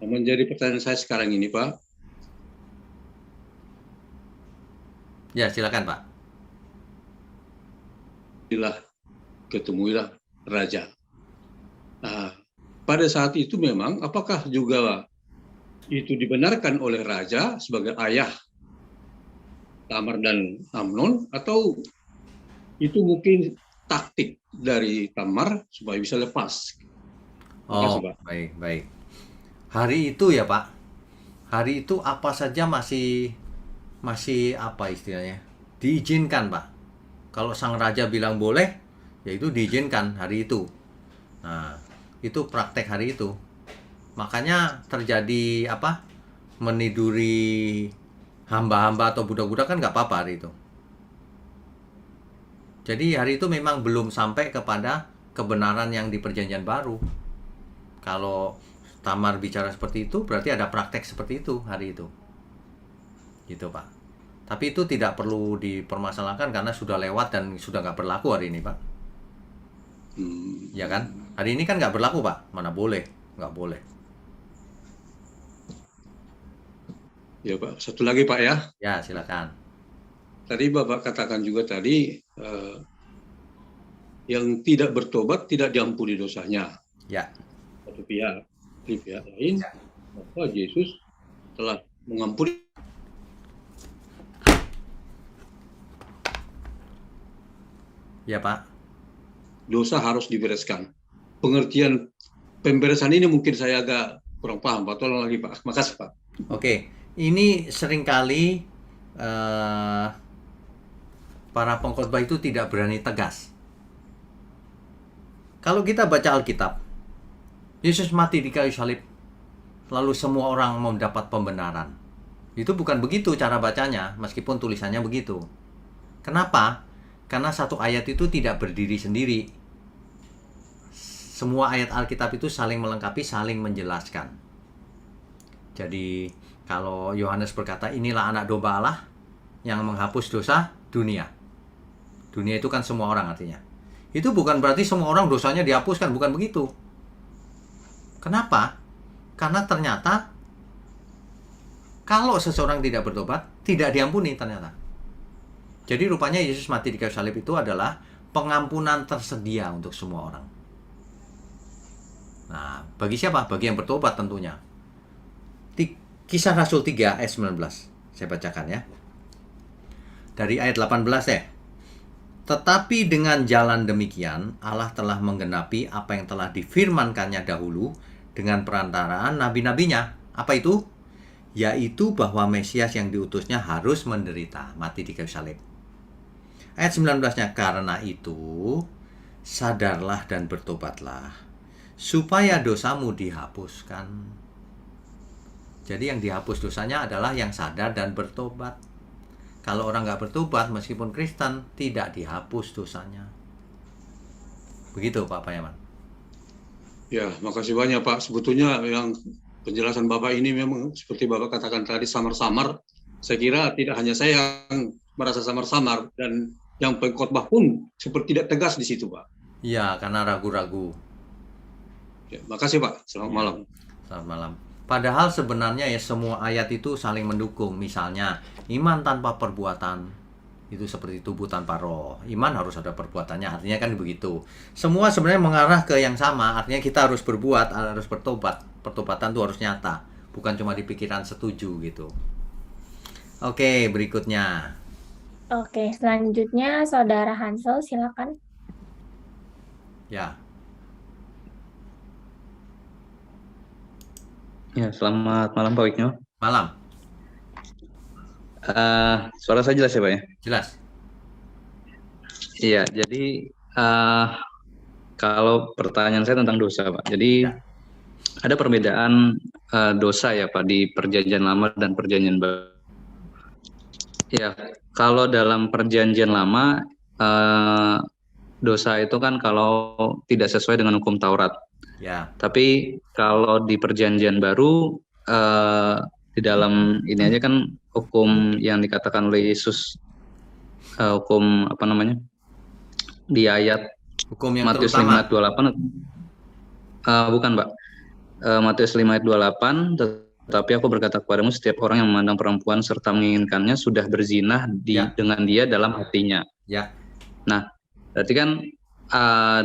[SPEAKER 5] menjadi pertanyaan saya sekarang ini, Pak.
[SPEAKER 1] ya silakan Pak.
[SPEAKER 5] Ketemuilah raja. Pada saat itu memang apakah juga itu dibenarkan oleh raja sebagai ayah Tamar dan Amnon, atau itu mungkin taktik dari Tamar supaya bisa lepas?
[SPEAKER 1] Oh,
[SPEAKER 5] Makasih, Pak.
[SPEAKER 1] baik, baik. Hari itu ya Pak, hari itu apa saja masih apa istilahnya? Diizinkan Pak. Kalau sang raja bilang boleh, ya itu diizinkan hari itu. Nah, itu praktek hari itu. Makanya terjadi apa? Meniduri hamba-hamba atau budak-budak kan nggak apa-apa hari itu. Jadi hari itu memang belum sampai kepada kebenaran yang di perjanjian baru. Kalau Tamar bicara seperti itu, berarti ada praktek seperti itu hari itu. Gitu Pak. Tapi itu tidak perlu dipermasalahkan karena sudah lewat dan sudah nggak berlaku hari ini Pak. Ya kan? Hari ini kan nggak berlaku Pak. Mana boleh? Nggak boleh.
[SPEAKER 5] Ya, Pak. Satu lagi, Pak, ya.
[SPEAKER 1] Ya silakan.
[SPEAKER 5] Tadi Bapak katakan juga tadi, yang tidak bertobat tidak diampuni dosanya.
[SPEAKER 1] Ya.
[SPEAKER 5] Satu pihak. Di pihak lain, bahwa Yesus telah mengampuni.
[SPEAKER 1] Ya Pak.
[SPEAKER 5] Dosa harus dibereskan. Pengertian pemberesan ini mungkin saya agak kurang paham, Pak. Tolong lagi, Pak. Makasih, Pak.
[SPEAKER 1] Oke. Ini seringkali para pengkhotbah itu tidak berani tegas. Kalau kita baca Alkitab, Yesus mati di kayu salib, lalu semua orang mendapat pembenaran. Itu bukan begitu cara bacanya, meskipun tulisannya begitu. Kenapa? Karena satu ayat itu tidak berdiri sendiri. Semua ayat Alkitab itu saling melengkapi, saling menjelaskan. Jadi, kalau Yohanes berkata, inilah anak domba Allah yang menghapus dosa dunia. Dunia itu kan semua orang artinya. Itu bukan berarti semua orang dosanya dihapuskan, bukan begitu. Kenapa? Karena ternyata kalau seseorang tidak bertobat, tidak diampuni ternyata. Jadi rupanya Yesus mati di kayu salib itu adalah pengampunan tersedia untuk semua orang. Nah, bagi siapa? Bagi yang bertobat tentunya. Kisah Rasul 3 ayat 19. Saya bacakan ya. Dari ayat 18 ya. Tetapi dengan jalan demikian, Allah telah menggenapi apa yang telah difirmankannya dahulu dengan perantaraan nabi-nabinya. Apa itu? Yaitu bahwa Mesias yang diutusnya harus menderita, mati di kayu salib. Ayat 19-nya, karena itu, sadarlah dan bertobatlah, supaya dosamu dihapuskan. Jadi yang dihapus dosanya adalah yang sadar dan bertobat. Kalau orang nggak bertobat, meskipun Kristen, tidak dihapus dosanya. Begitu Pak Payaman.
[SPEAKER 5] Ya, makasih banyak Pak. Sebetulnya yang penjelasan Bapak ini memang seperti Bapak katakan tadi samar-samar. Saya kira tidak hanya saya yang merasa samar-samar, dan yang pengkhotbah pun seperti tidak tegas di situ, Pak.
[SPEAKER 1] Iya, karena ragu-ragu.
[SPEAKER 5] Ya, makasih Pak. Selamat malam.
[SPEAKER 1] Selamat malam. Padahal sebenarnya ya semua ayat itu saling mendukung. Misalnya, iman tanpa perbuatan itu seperti tubuh tanpa roh. Iman harus ada perbuatannya, artinya kan begitu. Semua sebenarnya mengarah ke yang sama, artinya kita harus berbuat, harus bertobat. Pertobatan itu harus nyata, bukan cuma di pikiran setuju gitu. Oke, berikutnya.
[SPEAKER 2] Oke, selanjutnya Saudara Hansel, silakan.
[SPEAKER 1] Ya,
[SPEAKER 6] Ya, selamat malam Pak Wikno.
[SPEAKER 1] malam.
[SPEAKER 6] Suara saya jelas ya Pak ya?
[SPEAKER 1] Jelas.
[SPEAKER 6] Iya, jadi kalau pertanyaan saya tentang dosa Pak. Jadi ada perbedaan dosa ya Pak di Perjanjian Lama dan Perjanjian Baru. Ya, kalau dalam Perjanjian Lama dosa itu kan kalau tidak sesuai dengan hukum Taurat.
[SPEAKER 1] Ya.
[SPEAKER 6] Tapi kalau di Perjanjian Baru di dalam ini aja kan hukum yang dikatakan oleh Yesus, hukum apa namanya di ayat
[SPEAKER 1] Hukum yang
[SPEAKER 6] Matius
[SPEAKER 1] terutama.
[SPEAKER 6] 5:28 Bukan, Mbak. Matius 5 ayat 28, tetapi aku berkata kepadamu, setiap orang yang memandang perempuan serta menginginkannya sudah berzinah
[SPEAKER 1] Ya.
[SPEAKER 6] dengan dia dalam hatinya.
[SPEAKER 1] Ya,
[SPEAKER 6] Nah, berarti kan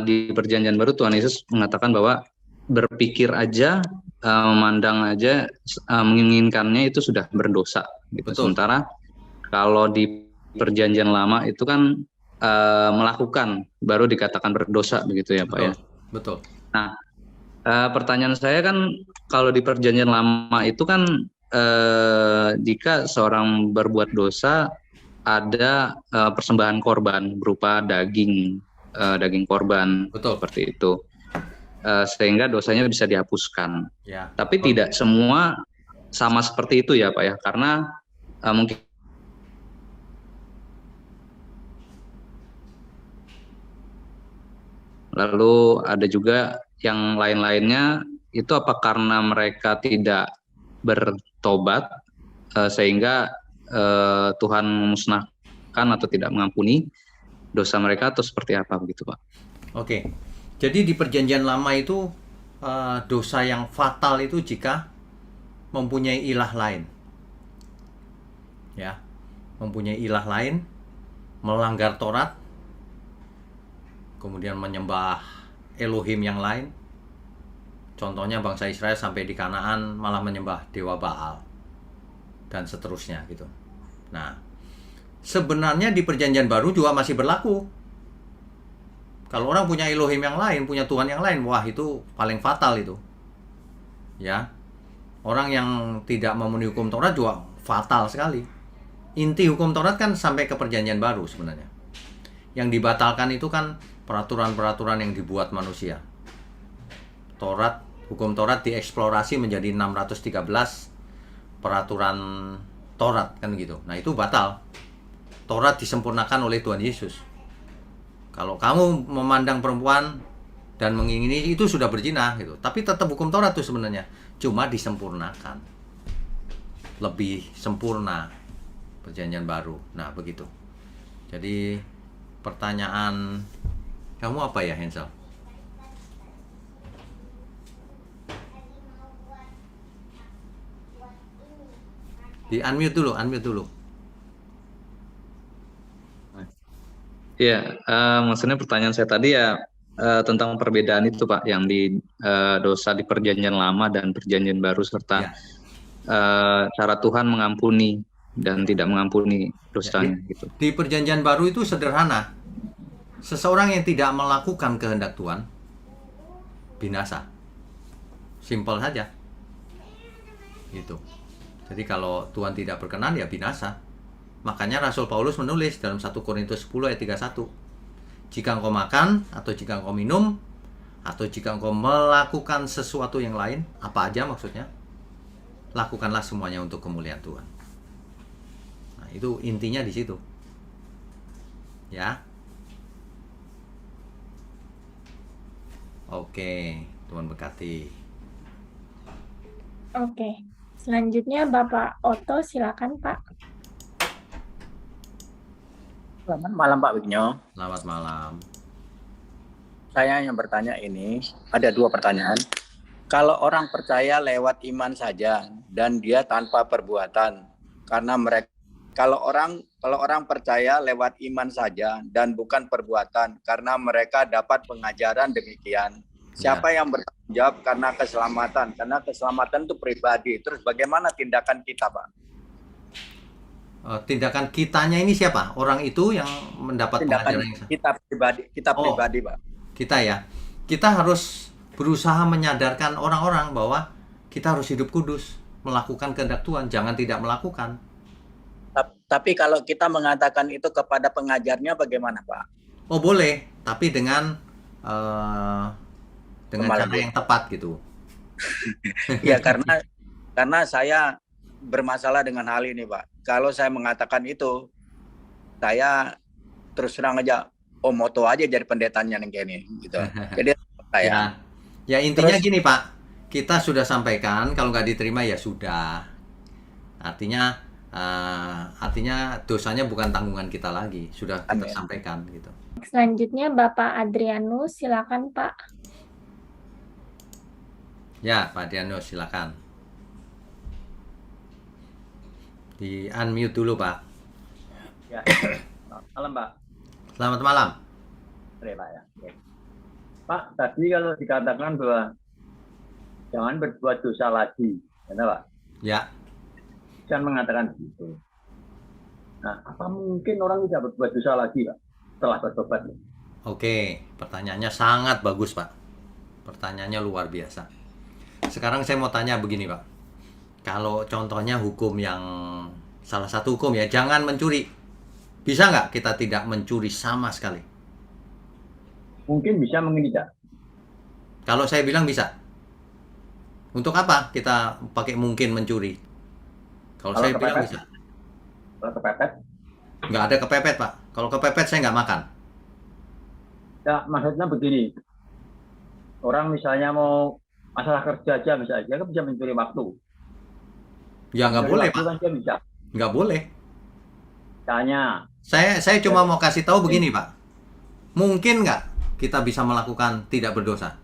[SPEAKER 6] di Perjanjian Baru Tuhan Yesus mengatakan bahwa berpikir aja, memandang aja, menginginkannya itu sudah berdosa. Gitu.
[SPEAKER 1] Betul.
[SPEAKER 6] Sementara kalau di Perjanjian Lama itu kan melakukan baru dikatakan berdosa, begitu ya Pak ya.
[SPEAKER 1] betul.
[SPEAKER 6] Nah, pertanyaan saya kan kalau di Perjanjian Lama itu kan jika seorang berbuat dosa ada persembahan korban berupa daging korban,
[SPEAKER 1] Betul.
[SPEAKER 6] seperti itu, sehingga dosanya bisa dihapuskan.
[SPEAKER 1] Ya.
[SPEAKER 6] Tapi tidak semua sama seperti itu ya Pak ya, karena mungkin lalu ada juga yang lain-lainnya, itu apa karena mereka tidak bertobat sehingga Tuhan memusnahkan atau tidak mengampuni dosa mereka, atau seperti apa begitu Pak?
[SPEAKER 1] Oke. Jadi di Perjanjian Lama itu dosa yang fatal itu jika mempunyai ilah lain. Ya. Mempunyai ilah lain, melanggar Taurat, kemudian menyembah Elohim yang lain. Contohnya bangsa Israel sampai di Kanaan malah menyembah dewa Baal dan seterusnya gitu. Nah, sebenarnya di Perjanjian Baru juga masih berlaku. Kalau orang punya Elohim yang lain, punya Tuhan yang lain, wah itu paling fatal itu. Ya. Orang yang tidak memenuhi hukum Taurat juga fatal sekali. Inti hukum Taurat kan sampai ke Perjanjian Baru sebenarnya. Yang dibatalkan itu kan peraturan-peraturan yang dibuat manusia. Hukum Taurat dieksplorasi menjadi 613 peraturan Taurat kan gitu. Nah, itu batal. Taurat disempurnakan oleh Tuhan Yesus. Kalau kamu memandang perempuan dan mengingini, itu sudah berzina gitu. Tapi tetap hukum Taurat itu sebenarnya, cuma disempurnakan. Lebih sempurna Perjanjian Baru. Nah, begitu. Jadi pertanyaan kamu apa ya, Hensel? Di unmute dulu.
[SPEAKER 6] Iya, maksudnya pertanyaan saya tadi ya tentang perbedaan itu Pak, yang di dosa di Perjanjian Lama dan Perjanjian Baru, serta
[SPEAKER 1] Ya.
[SPEAKER 6] cara Tuhan mengampuni dan tidak mengampuni dosanya gitu.
[SPEAKER 1] Di Perjanjian Baru itu sederhana. Seseorang yang tidak melakukan kehendak Tuhan binasa. Simpel saja. Gitu. Jadi kalau Tuhan tidak berkenan ya binasa. Makanya Rasul Paulus menulis dalam 1 Korintus 10 ayat 31. Jika engkau makan, atau jika engkau minum, atau jika engkau melakukan sesuatu yang lain, apa aja maksudnya, lakukanlah semuanya untuk kemuliaan Tuhan. Nah, itu intinya di situ. Ya. Oke, Tuhan berkati.
[SPEAKER 2] Oke. Selanjutnya Bapak Otto, silakan Pak.
[SPEAKER 7] Selamat malam Pak Wigno.
[SPEAKER 1] Selamat malam.
[SPEAKER 7] Saya yang bertanya ini, ada dua pertanyaan. Kalau orang percaya lewat iman saja dan dia tanpa perbuatan, karena mereka kalau orang percaya lewat iman saja dan bukan perbuatan, karena mereka dapat pengajaran demikian. Siapa yang bertanggung jawab karena keselamatan? Karena keselamatan itu pribadi. Terus bagaimana tindakan kita, Pak?
[SPEAKER 1] Tindakan kitanya ini siapa? Orang itu yang mendapat
[SPEAKER 7] Tindakan
[SPEAKER 1] pengajaran yang
[SPEAKER 7] kita pribadi, Pak.
[SPEAKER 1] Kita ya. Kita harus berusaha menyadarkan orang-orang bahwa kita harus hidup kudus, melakukan kehendak Tuhan, jangan tidak melakukan.
[SPEAKER 7] Tapi kalau kita mengatakan itu kepada pengajarnya bagaimana, Pak?
[SPEAKER 1] Oh, boleh, tapi dengan cara yang tepat gitu.
[SPEAKER 7] Ya, karena saya bermasalah dengan hal ini, Pak. Kalau saya mengatakan itu, saya terus terang aja, moto aja jadi pendetanya nih kayak ini, gitu. Jadi saya.
[SPEAKER 1] Ya intinya gini Pak, kita sudah sampaikan, kalau nggak diterima ya sudah. Artinya dosanya bukan tanggungan kita lagi, sudah kita sampaikan gitu.
[SPEAKER 2] Selanjutnya Bapak Adrianus, silakan Pak.
[SPEAKER 1] Ya, Pak Dianus, silakan. Di unmute dulu, Pak.
[SPEAKER 8] Ya, malam Pak.
[SPEAKER 1] Selamat malam.
[SPEAKER 8] Oke, Pak ya. Oke. Pak, tadi kalau dikatakan bahwa jangan berbuat dosa lagi, ya Pak?
[SPEAKER 1] Ya,
[SPEAKER 8] Kan mengatakan begitu. Nah, apa mungkin orang tidak berbuat dosa lagi, Pak, setelah bertobat?
[SPEAKER 1] oke. Pertanyaannya sangat bagus, Pak. Pertanyaannya luar biasa. Sekarang saya mau tanya begini, Pak. Kalau contohnya hukum yang salah satu hukum ya, jangan mencuri. Bisa nggak kita tidak mencuri sama sekali?
[SPEAKER 8] Mungkin bisa, mungkin tidak.
[SPEAKER 1] Kalau saya bilang bisa. Untuk apa kita pakai mungkin mencuri? Kalau
[SPEAKER 8] Kalau
[SPEAKER 1] saya bilang
[SPEAKER 8] kepepet?
[SPEAKER 1] bisa.
[SPEAKER 8] Kalau kepepet,
[SPEAKER 1] Nggak ada kepepet, Pak. Kalau kepepet saya nggak makan.
[SPEAKER 8] ya maksudnya begini. Orang misalnya mau masalah kerja aja misalnya, dia kan bisa mencuri waktu.
[SPEAKER 1] Ya nggak
[SPEAKER 8] Mencuri
[SPEAKER 1] boleh,
[SPEAKER 8] waktu
[SPEAKER 1] Pak.
[SPEAKER 8] kan dia bisa.
[SPEAKER 1] Nggak boleh.
[SPEAKER 8] Misalnya,
[SPEAKER 1] Saya cuma mau kasih tahu begini, Pak. Mungkin nggak kita bisa melakukan tidak berdosa?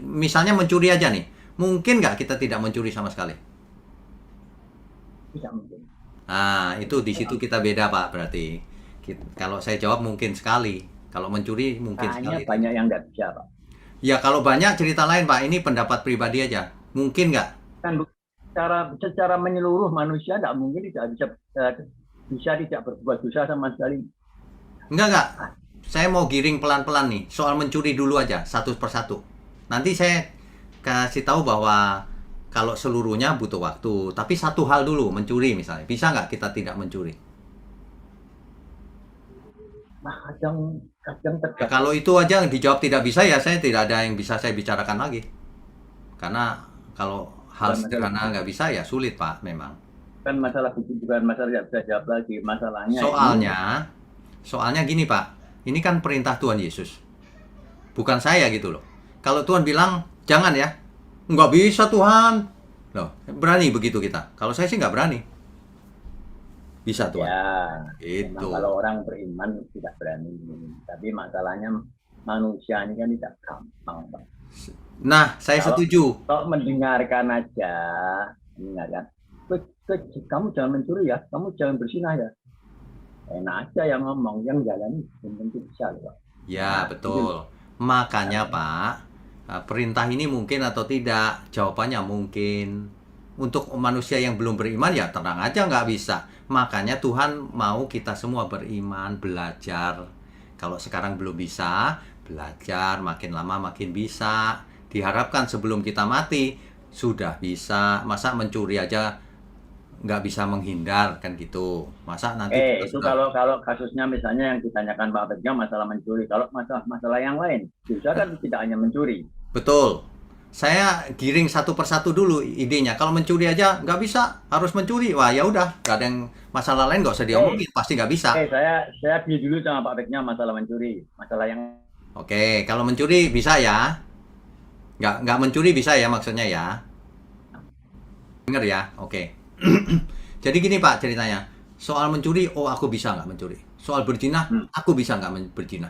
[SPEAKER 1] Misalnya mencuri aja nih. Mungkin nggak kita tidak mencuri sama sekali?
[SPEAKER 8] bisa mungkin.
[SPEAKER 1] Nah, itu di situ kita beda, Pak. Berarti kalau saya jawab mungkin sekali. Kalau mencuri mungkin
[SPEAKER 8] Kayaknya
[SPEAKER 1] sekali.
[SPEAKER 8] banyak yang nggak bisa, Pak.
[SPEAKER 1] Ya kalau banyak cerita lain, Pak. Ini pendapat pribadi aja. Mungkin nggak?
[SPEAKER 8] Kan secara menyeluruh manusia tidak mungkin tidak bisa tidak berbuat dosa sama sekali.
[SPEAKER 1] Enggak. Saya mau giring pelan-pelan nih. Soal mencuri dulu aja, satu persatu. Nanti saya kasih tahu bahwa kalau seluruhnya butuh waktu. Tapi satu hal dulu, mencuri misalnya. Bisa nggak kita tidak mencuri?
[SPEAKER 8] Nah, kadang
[SPEAKER 1] Ya,
[SPEAKER 8] terjadi.
[SPEAKER 1] kalau itu aja dijawab tidak bisa, ya saya tidak ada yang bisa saya bicarakan lagi. Karena kalau hal sederhana nggak bisa, ya sulit, Pak, memang.
[SPEAKER 8] Kan masalah itu bukan masalah tidak bisa jawab lagi. Masalahnya
[SPEAKER 1] Soalnya gini, Pak. Ini kan perintah Tuhan Yesus. Bukan saya gitu loh. Kalau Tuhan bilang, jangan ya. Nggak bisa, Tuhan. Loh, berani begitu kita. Kalau saya sih nggak berani. Bisa, Tuhan.
[SPEAKER 8] ya,
[SPEAKER 1] Itu.
[SPEAKER 8] memang kalau orang beriman tidak berani. Tapi masalahnya manusia ini kan tidak gampang, Pak.
[SPEAKER 1] Nah, saya
[SPEAKER 8] Kalau-
[SPEAKER 1] setuju.
[SPEAKER 8] Kalau mendengarkan aja, mendengarkan. Kamu jangan mencuri ya, kamu jangan bersinah ya. Enak aja yang ngomong, yang jalan belum tentu bisa loh, Pak.
[SPEAKER 1] Ya, betul. Makanya, Pak, perintah ini mungkin atau tidak? Jawabannya mungkin. Untuk manusia yang belum beriman, ya tenang aja nggak bisa. Makanya Tuhan mau kita semua beriman, belajar. Kalau sekarang belum bisa, belajar, makin lama makin bisa. Diharapkan sebelum kita mati, sudah bisa. Masa mencuri aja nggak bisa menghindar, kan gitu. Masa nanti kita
[SPEAKER 8] Itu
[SPEAKER 1] sudah-
[SPEAKER 8] kalau kasusnya misalnya yang ditanyakan Pak Berga masalah mencuri. Kalau masalah yang lain, dosa kan tidak hanya mencuri.
[SPEAKER 1] Betul. Saya giring satu persatu dulu idenya. Kalau mencuri aja nggak bisa, harus mencuri. Wah, ya udah, nggak ada yang masalah lain nggak usah diomongin, pasti nggak bisa.
[SPEAKER 8] Saya deal dulu sama Pak Berga masalah mencuri. Masalah yang
[SPEAKER 1] Oke, kalau mencuri bisa ya. Nggak mencuri bisa ya maksudnya ya. Dengar ya, oke. Jadi gini, Pak, ceritanya. Soal mencuri, oh aku bisa nggak mencuri. Soal berzina, aku bisa nggak berzina.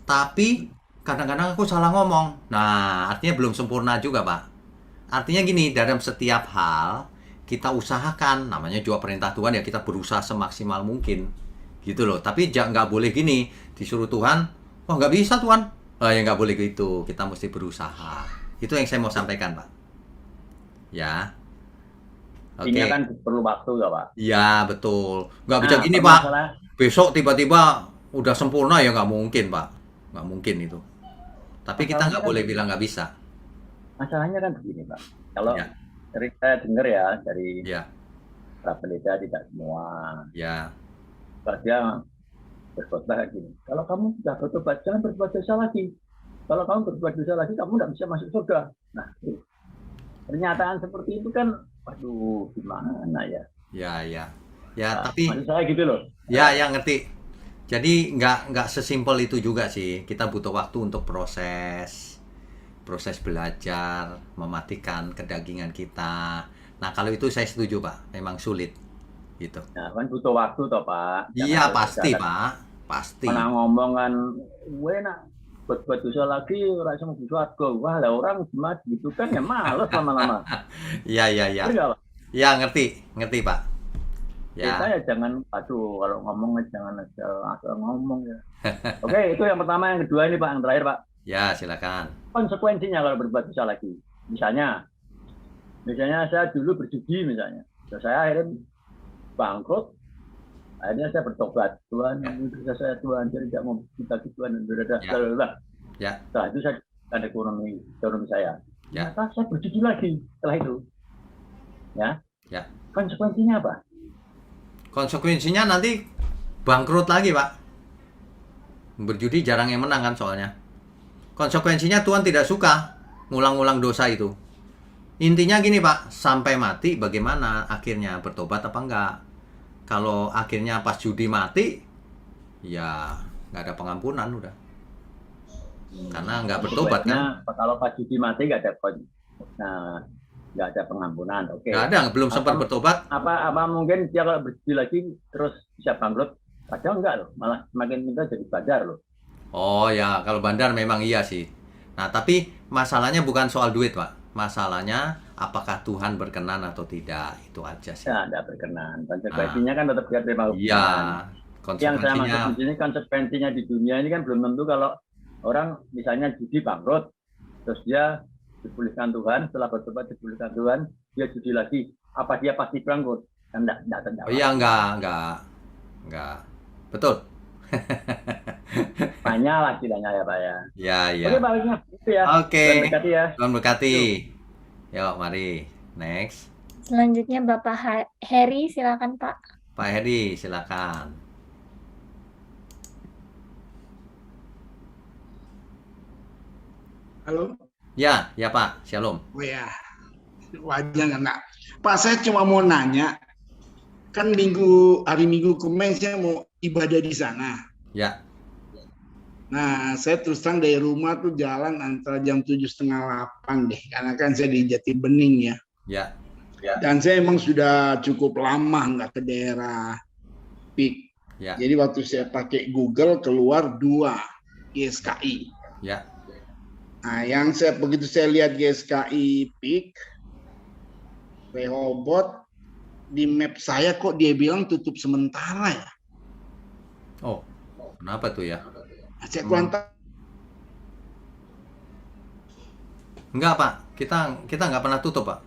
[SPEAKER 1] Tapi kadang-kadang aku salah ngomong. Nah, artinya belum sempurna juga, Pak. Artinya gini, dalam setiap hal kita usahakan, namanya juga perintah Tuhan ya, kita berusaha semaksimal mungkin. Gitu loh. Tapi nggak boleh gini, disuruh Tuhan, oh nggak bisa Tuhan. Oh ya nggak boleh gitu, kita mesti berusaha. Itu yang saya mau sampaikan, Pak. Ya. Oke.
[SPEAKER 8] ini kan perlu waktu ya Pak.
[SPEAKER 1] Ya, betul. Nggak bisa
[SPEAKER 8] Nah,
[SPEAKER 1] gini, Pak.
[SPEAKER 8] masalah-
[SPEAKER 1] Besok tiba-tiba udah sempurna, ya nggak mungkin, Pak. Nggak mungkin itu. Tapi kita nggak
[SPEAKER 8] Masalahnya
[SPEAKER 1] boleh
[SPEAKER 8] kan-
[SPEAKER 1] bilang nggak bisa.
[SPEAKER 8] Masalahnya kan begini Pak. Kalau
[SPEAKER 1] Ya.
[SPEAKER 8] dari saya dengar ya dari
[SPEAKER 1] Ya,
[SPEAKER 8] para pendeta tidak semua.
[SPEAKER 1] ya.
[SPEAKER 8] Kalau dia berkhotbah gini, kalau kamu sudah bertobat jangan berbuat dosa lagi. Kalau kamu berbuat dosa lagi kamu tidak bisa masuk surga. Nah, pernyataan seperti itu kan, waduh, gimana ya?
[SPEAKER 1] Ya, ya. Ya,
[SPEAKER 8] Nah,
[SPEAKER 1] tapi
[SPEAKER 8] maksud saya gitu loh.
[SPEAKER 1] ya ngerti. Jadi nggak sesimpel itu juga sih. Kita butuh waktu untuk proses belajar, mematikan kedagingan kita. Nah, kalau itu saya setuju, Pak. Memang sulit, gitu.
[SPEAKER 8] Nah, kan butuh waktu toh Pak.
[SPEAKER 1] Iya,
[SPEAKER 8] Jangan
[SPEAKER 1] pasti,
[SPEAKER 8] jangan
[SPEAKER 1] Pak. Pasti.
[SPEAKER 8] pernah ngomong kan, enak buat dosa lagi ora iso mlebu swarga. Wah, lah orang cuma gitu kan ya males lama-lama.
[SPEAKER 1] Iya, iya, iya.
[SPEAKER 8] Bener nggak, Pak?
[SPEAKER 1] Ya, ngerti, Pak. Ya.
[SPEAKER 8] Kita ya jangan, aduh, kalau ngomong jangan asal ngomong ya. Oke, itu yang pertama. Yang kedua ini Pak, yang terakhir Pak.
[SPEAKER 1] Ya, silakan.
[SPEAKER 8] Konsekuensinya kalau berbuat dosa lagi. Misalnya saya dulu berjudi misalnya. Terus saya akhirnya bangkrut. Akhirnya saya bertobat. Tuhan, bisa saya Tuhan, saya tidak mau kita Tuhan.
[SPEAKER 1] Ya.
[SPEAKER 8] Setelah itu saya ada ekonomi saya.
[SPEAKER 1] Ya.
[SPEAKER 8] Ternyata saya berjudi lagi setelah itu. Ya.
[SPEAKER 1] Ya.
[SPEAKER 8] Konsekuensinya apa?
[SPEAKER 1] Konsekuensinya nanti bangkrut lagi, Pak. Berjudi jarang yang menang kan soalnya. Konsekuensinya Tuhan tidak suka ngulang-ngulang dosa itu. Intinya gini, Pak, sampai mati bagaimana akhirnya, bertobat apa enggak? Kalau akhirnya pas judi mati, ya nggak ada pengampunan udah. Karena nggak bertobat kan?
[SPEAKER 8] Kalau pas judi mati nggak ada pengampunan. Oke.
[SPEAKER 1] Nggak ada, belum sempat bertobat.
[SPEAKER 8] Apa mungkin dia kalau berjudi lagi terus bisa bangkrut? Padahal enggak loh, malah semakin kita jadi bandar loh.
[SPEAKER 1] Oh ya, kalau bandar memang iya sih. Nah, tapi masalahnya bukan soal duit, Pak. Masalahnya apakah Tuhan berkenan atau tidak, itu aja sih.
[SPEAKER 8] Ya, tidak berkenan. Konsekuensinya kan tetap dia terima hukuman.
[SPEAKER 1] Iya,
[SPEAKER 8] Yang saya maksud di sini konsekuensinya di dunia ini kan belum tentu. Kalau orang misalnya judi bangkrut, terus dia dipulihkan Tuhan, setelah bertobat dipulihkan Tuhan, dia judi lagi, apa dia pasti bangkrut? Kan tidak terjawab.
[SPEAKER 1] Oh iya, enggak. Betul.
[SPEAKER 8] Banyak lah tidaknya ya Pak ya.
[SPEAKER 1] Ya.
[SPEAKER 8] Oke Pak, itu ya.
[SPEAKER 1] Oke.
[SPEAKER 8] Tuhan berkati ya.
[SPEAKER 1] Tuhan berkati. Yuk, mari. Next.
[SPEAKER 2] Selanjutnya Bapak Heri, silakan Pak.
[SPEAKER 1] Pak Heri, silakan.
[SPEAKER 9] Halo?
[SPEAKER 1] Ya Pak, Shalom.
[SPEAKER 9] Oh ya, wajar enggak? Pak, saya cuma mau nanya, kan hari Minggu kemarin saya mau ibadah di sana.
[SPEAKER 1] Ya.
[SPEAKER 9] Nah, saya terus terang dari rumah tuh jalan antara jam 7:30-8 deh, karena kan saya di Jatibening ya.
[SPEAKER 1] Ya.
[SPEAKER 9] Dan saya emang sudah cukup lama nggak ke daerah PIK.
[SPEAKER 1] Ya.
[SPEAKER 9] Jadi waktu saya pakai Google keluar 2 GSKI.
[SPEAKER 1] Ya.
[SPEAKER 9] Nah, begitu saya lihat GSKI PIK, Rehoboth, di map saya kok dia bilang tutup sementara ya.
[SPEAKER 1] Oh, kenapa tuh ya?
[SPEAKER 9] Saya kurang tahu.
[SPEAKER 1] Enggak, Pak. Kita nggak pernah tutup, Pak.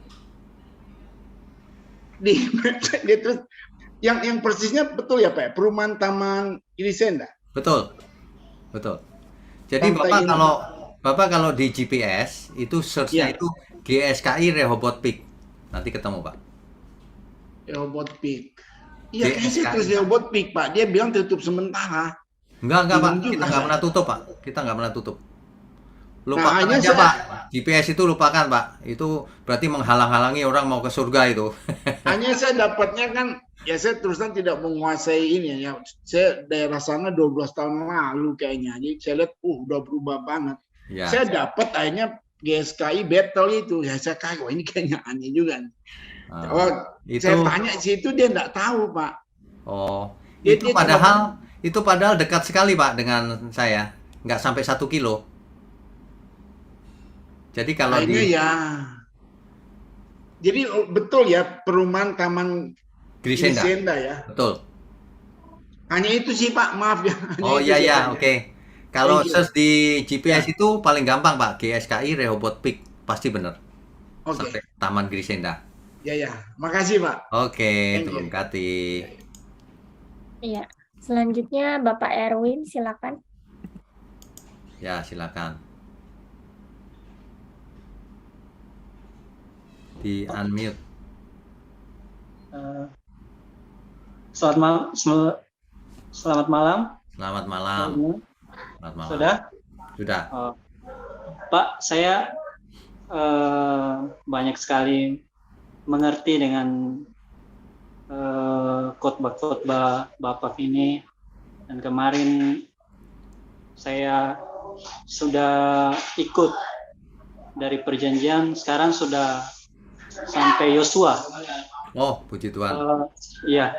[SPEAKER 9] Di map dia terus yang persisnya betul ya, Pak? Perumahan Taman Irisenda.
[SPEAKER 1] Betul. Jadi Bapak kalau di GPS itu search-nya itu GSKI Rehoboth Peak. Nanti ketemu, Pak.
[SPEAKER 9] Rehoboth Peak. Iya, kayaknya terus Rehoboth Peak, Pak. Dia bilang tutup sementara.
[SPEAKER 1] Enggak, Pak. Kita nggak pernah tutup, Pak. Kita nggak pernah tutup. Lupakan aja, Pak. GPS itu lupakan, Pak. Itu berarti menghalang-halangi orang mau ke surga itu.
[SPEAKER 9] Hanya saya dapatnya kan, ya saya terus terang tidak menguasai ini ya. Saya daerah sana 12 tahun lalu kayaknya. Jadi saya lihat, udah berubah banget. Ya. Saya dapat akhirnya GSKI Battle itu. Ya saya kaget, ini kayaknya aneh juga. Saya tanya sih itu dia nggak tahu, Pak.
[SPEAKER 1] Oh, itu padahal dekat sekali, Pak, dengan saya. Nggak sampai 1 kilo. Jadi kalau jadi
[SPEAKER 9] betul ya, perumahan Taman
[SPEAKER 1] Grisenda
[SPEAKER 9] ya.
[SPEAKER 1] Betul.
[SPEAKER 9] Hanya itu sih, Pak, maaf ya.
[SPEAKER 1] Oh iya, oke. Kalau search di GPS itu paling gampang, Pak. GSKI Rehoboth Peak pasti benar. Sampai Taman Grisenda.
[SPEAKER 9] Ya. Makasih, Pak.
[SPEAKER 1] Oke, terima kasih.
[SPEAKER 2] Iya. Selanjutnya Bapak Erwin, silakan.
[SPEAKER 1] Ya, silakan. Di unmute.
[SPEAKER 10] Selamat malam.
[SPEAKER 1] Selamat malam.
[SPEAKER 10] Selamat malam.
[SPEAKER 1] Sudah.
[SPEAKER 10] Pak, saya banyak sekali mengerti dengan khotbah Bapak ini, dan kemarin saya sudah ikut dari perjanjian, sekarang sudah sampai Yosua.
[SPEAKER 1] Oh, puji Tuhan.
[SPEAKER 10] Iya.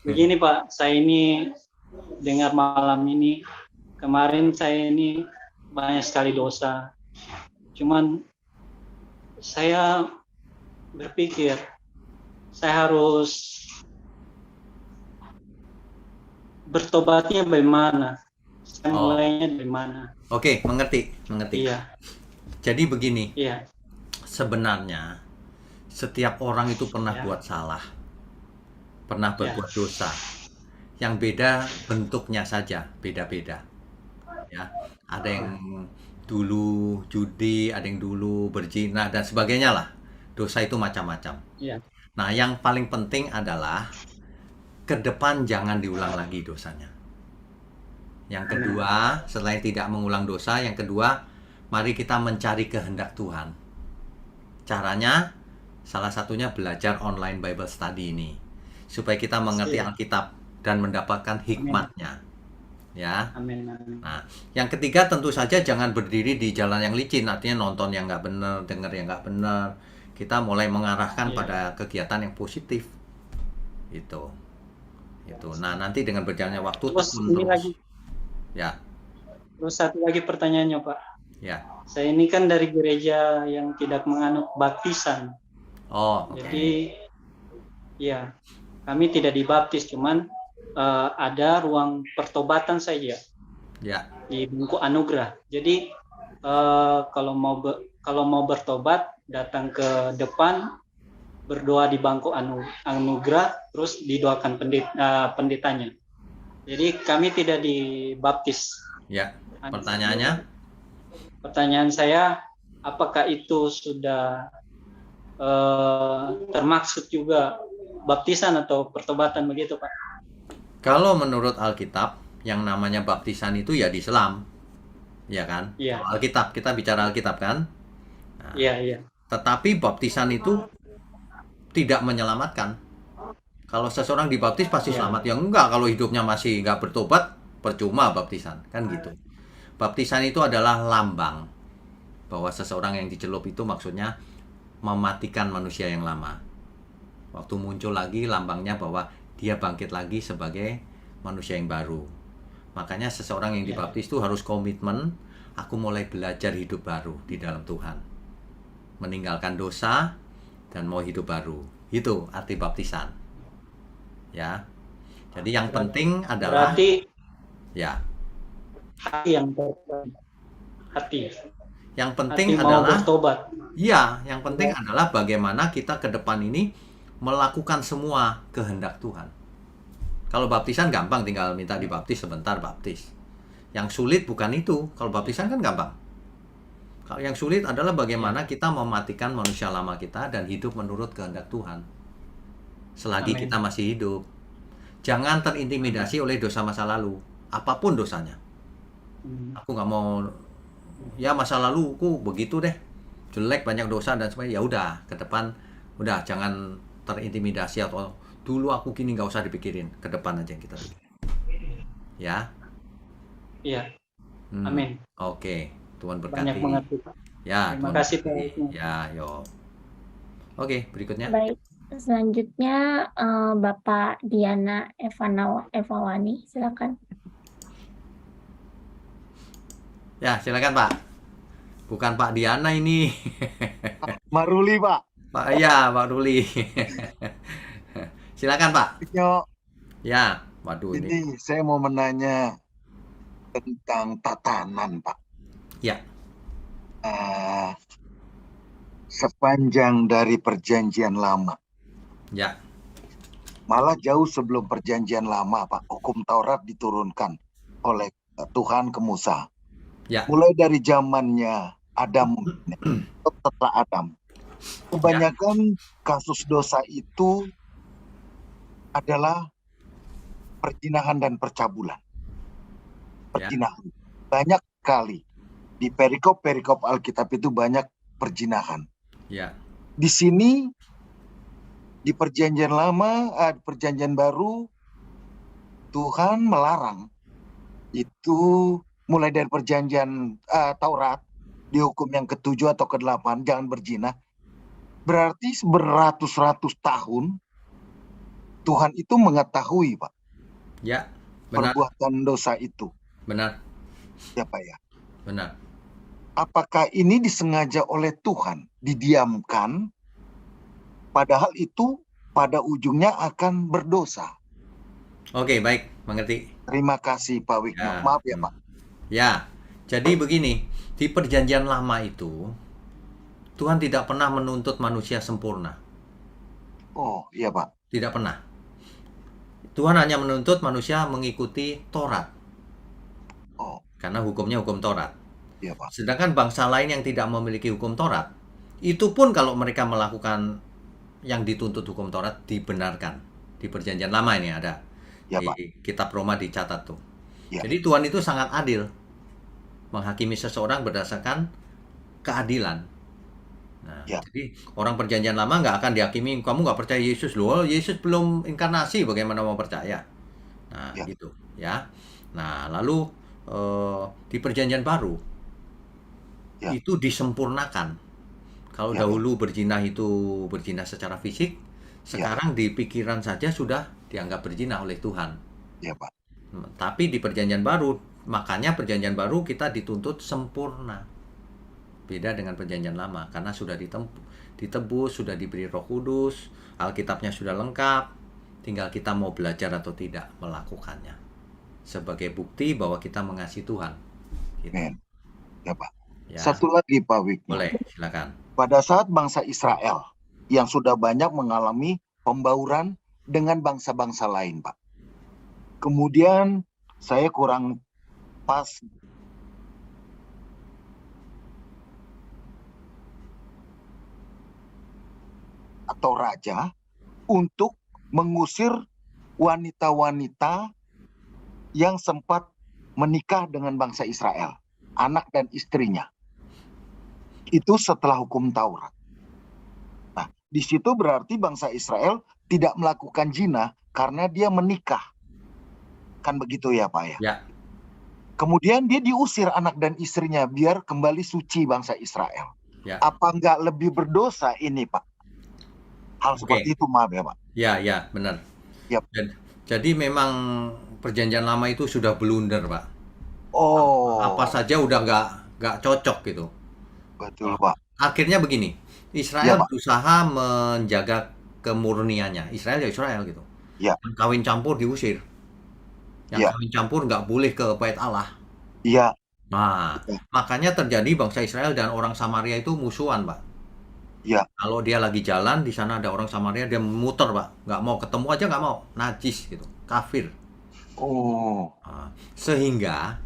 [SPEAKER 10] Begini Pak, saya ini dengar malam ini kemarin saya ini banyak sekali dosa. Cuman saya berpikir saya harus bertobatnya bagaimana? Saya mulainya dari mana?
[SPEAKER 1] Oke, mengerti.
[SPEAKER 10] Iya.
[SPEAKER 1] Jadi begini,
[SPEAKER 10] Iya.
[SPEAKER 1] sebenarnya setiap orang itu pernah buat salah, pernah berbuat dosa. Yang beda bentuknya saja, beda-beda. Ya, ada yang dulu judi, ada yang dulu berzina dan sebagainya lah. Dosa itu macam-macam.
[SPEAKER 10] Iya.
[SPEAKER 1] Nah, yang paling penting adalah ke depan jangan diulang lagi dosanya. Yang kedua, selain tidak mengulang dosa, yang kedua, mari kita mencari kehendak Tuhan. Caranya, salah satunya belajar online Bible Study ini. Supaya kita mengerti Alkitab dan mendapatkan hikmatnya. Ya.
[SPEAKER 10] Amin.
[SPEAKER 1] Nah, yang ketiga tentu saja jangan berdiri di jalan yang licin, artinya nonton yang nggak benar, dengar yang nggak benar. Kita mulai mengarahkan pada kegiatan yang positif. Itu. Nah, nanti dengan berjalannya waktu
[SPEAKER 10] Terus ini lagi.
[SPEAKER 1] Ya.
[SPEAKER 10] Terus satu lagi pertanyaannya, Pak.
[SPEAKER 1] Ya.
[SPEAKER 10] Saya ini kan dari gereja yang tidak menganut baptisan.
[SPEAKER 1] Oh, oke.
[SPEAKER 10] Jadi ya, kami tidak dibaptis, cuman ada ruang pertobatan saja.
[SPEAKER 1] Ya.
[SPEAKER 10] Di bangku anugerah. Jadi kalau mau bertobat, datang ke depan, berdoa di bangku anugerah, terus didoakan pendetanya. Jadi kami tidak dibaptis.
[SPEAKER 1] Ya. Pertanyaannya?
[SPEAKER 10] Pertanyaan saya, apakah itu sudah termaksud juga baptisan atau pertobatan begitu, Pak?
[SPEAKER 1] Kalau menurut Alkitab, yang namanya baptisan itu ya di Islam. Ya kan?
[SPEAKER 10] Iya.
[SPEAKER 1] Alkitab, kita bicara Alkitab kan? Nah,
[SPEAKER 10] iya.
[SPEAKER 1] Tetapi baptisan itu tidak menyelamatkan. Kalau seseorang dibaptis pasti selamat. Ya enggak, kalau hidupnya masih enggak bertobat, percuma baptisan. Kan gitu. Baptisan itu adalah lambang bahwa seseorang yang dicelup itu maksudnya mematikan manusia yang lama. Waktu muncul lagi lambangnya bahwa dia bangkit lagi sebagai manusia yang baru. Makanya seseorang yang dibaptis itu harus komitmen, aku mulai belajar hidup baru di dalam Tuhan. Meninggalkan dosa dan mau hidup baru. Itu arti baptisan. Ya. Jadi yang penting adalah
[SPEAKER 10] berarti
[SPEAKER 1] ya.
[SPEAKER 10] Hati yang hati.
[SPEAKER 1] Yang penting
[SPEAKER 10] hati
[SPEAKER 1] adalah
[SPEAKER 10] bertobat.
[SPEAKER 1] Iya, yang penting adalah bagaimana kita ke depan ini melakukan semua kehendak Tuhan. Kalau baptisan gampang, tinggal minta dibaptis sebentar, baptis. Yang sulit bukan itu. Kalau baptisan kan gampang. Kalau yang sulit adalah bagaimana kita mematikan manusia lama kita dan hidup menurut kehendak Tuhan. Selagi kita masih hidup. Jangan terintimidasi oleh dosa masa lalu. Apapun dosanya. Aku nggak mau, ya masa laluku begitu deh. Jelek, banyak dosa dan sebagainya. Ya udah, ke depan udah jangan terintimidasi atau dulu aku gini, nggak usah dipikirin, ke depan aja yang kita pikirin. Ya.
[SPEAKER 10] Iya. Amin.
[SPEAKER 1] Oke, Tuhan berkati.
[SPEAKER 10] Banyak mengerti, Pak.
[SPEAKER 1] Ya,
[SPEAKER 10] terima kasih, Pak.
[SPEAKER 1] Ya, yo. Oke, berikutnya.
[SPEAKER 2] Baik, selanjutnya Bapak Diana Evawani, silakan.
[SPEAKER 1] Ya, silakan Pak. Bukan Pak Diana ini.
[SPEAKER 11] Maruli, Pak.
[SPEAKER 1] Pak Ruli. Silakan Pak.
[SPEAKER 11] Yo.
[SPEAKER 1] Ya, waduh
[SPEAKER 11] ini saya mau menanya tentang tatanan, Pak.
[SPEAKER 1] Ya.
[SPEAKER 11] Sepanjang dari perjanjian lama.
[SPEAKER 1] Ya.
[SPEAKER 11] Malah jauh sebelum perjanjian lama, Pak, hukum Taurat diturunkan oleh Tuhan ke Musa.
[SPEAKER 1] Ya.
[SPEAKER 11] Mulai dari zamannya Adam, setelah Adam. Kebanyakan kasus dosa itu adalah perzinahan dan percabulan. Perzinahan. Banyak kali. Di perikop-perikop Alkitab itu banyak perzinahan.
[SPEAKER 1] Ya.
[SPEAKER 11] Di sini, di perjanjian lama, perjanjian baru, Tuhan melarang. Itu mulai dari perjanjian Taurat, di hukum yang ke-7 atau ke-8, jangan berzina. Berarti beratus-ratus tahun Tuhan itu mengetahui, Pak.
[SPEAKER 1] Ya, benar.
[SPEAKER 11] Perbuatan dosa itu.
[SPEAKER 1] Benar.
[SPEAKER 11] Ya Pak ya.
[SPEAKER 1] Benar.
[SPEAKER 11] Apakah ini disengaja oleh Tuhan, didiamkan, padahal itu pada ujungnya akan berdosa?
[SPEAKER 1] Oke, baik, mengerti.
[SPEAKER 11] Terima kasih Pak Wigno.
[SPEAKER 1] Ya.
[SPEAKER 11] Maaf ya Pak.
[SPEAKER 1] Ya, jadi begini, di perjanjian lama itu, Tuhan tidak pernah menuntut manusia sempurna.
[SPEAKER 11] Oh, iya Pak.
[SPEAKER 1] Tidak pernah. Tuhan hanya menuntut manusia mengikuti Taurat.
[SPEAKER 11] Oh,
[SPEAKER 1] Karena hukumnya hukum Taurat.
[SPEAKER 11] iya Pak.
[SPEAKER 1] Sedangkan bangsa lain yang tidak memiliki hukum Taurat, itu pun kalau mereka melakukan yang dituntut hukum Taurat dibenarkan. Di perjanjian lama ini ada.
[SPEAKER 11] Ya, Pak.
[SPEAKER 1] Di kitab Roma dicatat tuh.
[SPEAKER 11] Ya.
[SPEAKER 1] Jadi Tuhan itu sangat adil. Menghakimi seseorang berdasarkan keadilan. Nah,
[SPEAKER 11] Ya.
[SPEAKER 1] jadi orang perjanjian lama nggak akan dihakimi, kamu nggak percaya Yesus loh, Yesus belum inkarnasi, bagaimana mau percaya? Nah,
[SPEAKER 11] Ya.
[SPEAKER 1] gitu ya. Nah, lalu di perjanjian baru
[SPEAKER 11] Ya.
[SPEAKER 1] itu disempurnakan. Kalau
[SPEAKER 11] Ya.
[SPEAKER 1] dahulu berzina itu berzina secara fisik, sekarang di pikiran saja sudah dianggap berzina oleh Tuhan.
[SPEAKER 11] Ya Pak.
[SPEAKER 1] Tapi di perjanjian baru, makanya perjanjian baru kita dituntut sempurna. Beda dengan perjanjian lama, karena sudah ditebus, sudah diberi Roh Kudus, Alkitabnya sudah lengkap, tinggal kita mau belajar atau tidak melakukannya. Sebagai bukti bahwa kita mengasihi Tuhan. Gitu.
[SPEAKER 11] Amin. Ya Pak.
[SPEAKER 1] Ya.
[SPEAKER 11] Satu lagi Pak Wigno.
[SPEAKER 1] Boleh, silakan.
[SPEAKER 11] Pada saat bangsa Israel yang sudah banyak mengalami pembauran dengan bangsa-bangsa lain, Pak. Kemudian saya kurang pas atau raja untuk mengusir wanita-wanita yang sempat menikah dengan bangsa Israel, anak dan istrinya. Itu setelah hukum Taurat. Nah, di situ berarti bangsa Israel tidak melakukan zina karena dia menikah. Kan begitu ya Pak ya?
[SPEAKER 1] Ya.
[SPEAKER 11] Kemudian dia diusir anak dan istrinya biar kembali suci bangsa Israel.
[SPEAKER 1] Ya.
[SPEAKER 11] Apa nggak lebih berdosa ini Pak? Hal seperti itu, maaf ya Pak.
[SPEAKER 1] Ya, benar.
[SPEAKER 11] Yap.
[SPEAKER 1] Jadi memang perjanjian lama itu sudah blunder Pak.
[SPEAKER 11] Oh.
[SPEAKER 1] Apa saja udah nggak cocok gitu.
[SPEAKER 11] Betul Pak.
[SPEAKER 1] Akhirnya begini, Israel berusaha menjaga kemurniannya. Israel ya Israel gitu.
[SPEAKER 11] Ya.
[SPEAKER 1] Yang kawin campur diusir. Yang kawin campur nggak boleh ke bait Allah.
[SPEAKER 11] Iya.
[SPEAKER 1] Nah, makanya terjadi bangsa Israel dan orang Samaria itu musuhan, Pak.
[SPEAKER 11] Iya.
[SPEAKER 1] Kalau dia lagi jalan, di sana ada orang Samaria, dia muter, Pak. Nggak mau ketemu aja, nggak mau. Najis gitu, kafir.
[SPEAKER 11] Oh.
[SPEAKER 1] Nah, sehingga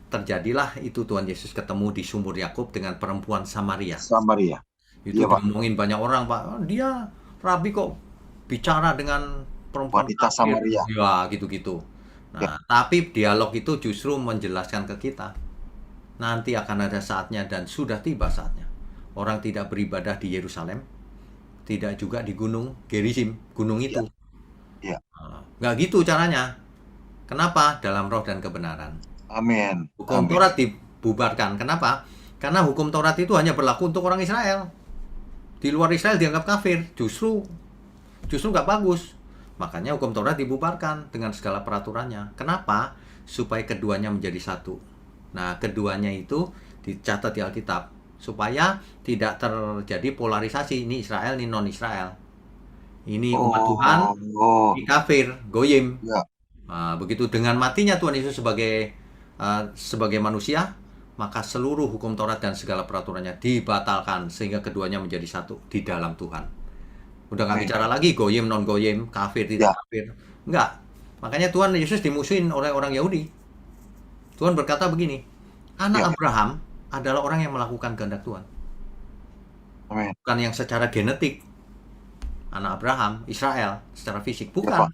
[SPEAKER 1] terjadilah itu Tuhan Yesus ketemu di sumur Yakub dengan perempuan Samaria.
[SPEAKER 11] Samaria.
[SPEAKER 1] Itu
[SPEAKER 11] Iya, Pak.
[SPEAKER 1] diomongin banyak orang, Pak. Oh, dia rabi kok bicara dengan perempuan
[SPEAKER 11] Wanita
[SPEAKER 1] kafir.
[SPEAKER 11] Samaria.
[SPEAKER 1] Ya, gitu-gitu. Nah, tapi dialog itu justru menjelaskan ke kita. Nanti akan ada saatnya dan sudah tiba saatnya. Orang tidak beribadah di Yerusalem, tidak juga di gunung Gerizim, gunung itu.
[SPEAKER 11] Iya.
[SPEAKER 1] Nggak gitu caranya. Kenapa? Dalam roh dan kebenaran.
[SPEAKER 11] Amin.
[SPEAKER 1] Hukum Taurat dibubarkan. Kenapa? Karena hukum Taurat itu hanya berlaku untuk orang Israel. Di luar Israel dianggap kafir. Justru nggak bagus. Makanya hukum Taurat dibubarkan dengan segala peraturannya. Kenapa? Supaya keduanya menjadi satu. Nah, keduanya itu dicatat di Alkitab. Supaya tidak terjadi polarisasi. Ini Israel, ini non-Israel. Ini umat Tuhan, ini kafir, goyim.
[SPEAKER 11] Ya.
[SPEAKER 1] Nah, begitu dengan matinya Tuhan Yesus sebagai manusia, maka seluruh hukum Taurat dan segala peraturannya dibatalkan. Sehingga keduanya menjadi satu di dalam Tuhan. Udah nggak bicara lagi goyim, non-goyim, kafir, tidak kafir. Enggak. Makanya Tuhan Yesus dimusuhin oleh orang Yahudi. Tuhan berkata begini, anak Abraham adalah orang yang melakukan kehendak Tuhan.
[SPEAKER 11] Amin.
[SPEAKER 1] Bukan yang secara genetik. Anak Abraham, Israel, secara fisik. Bukan.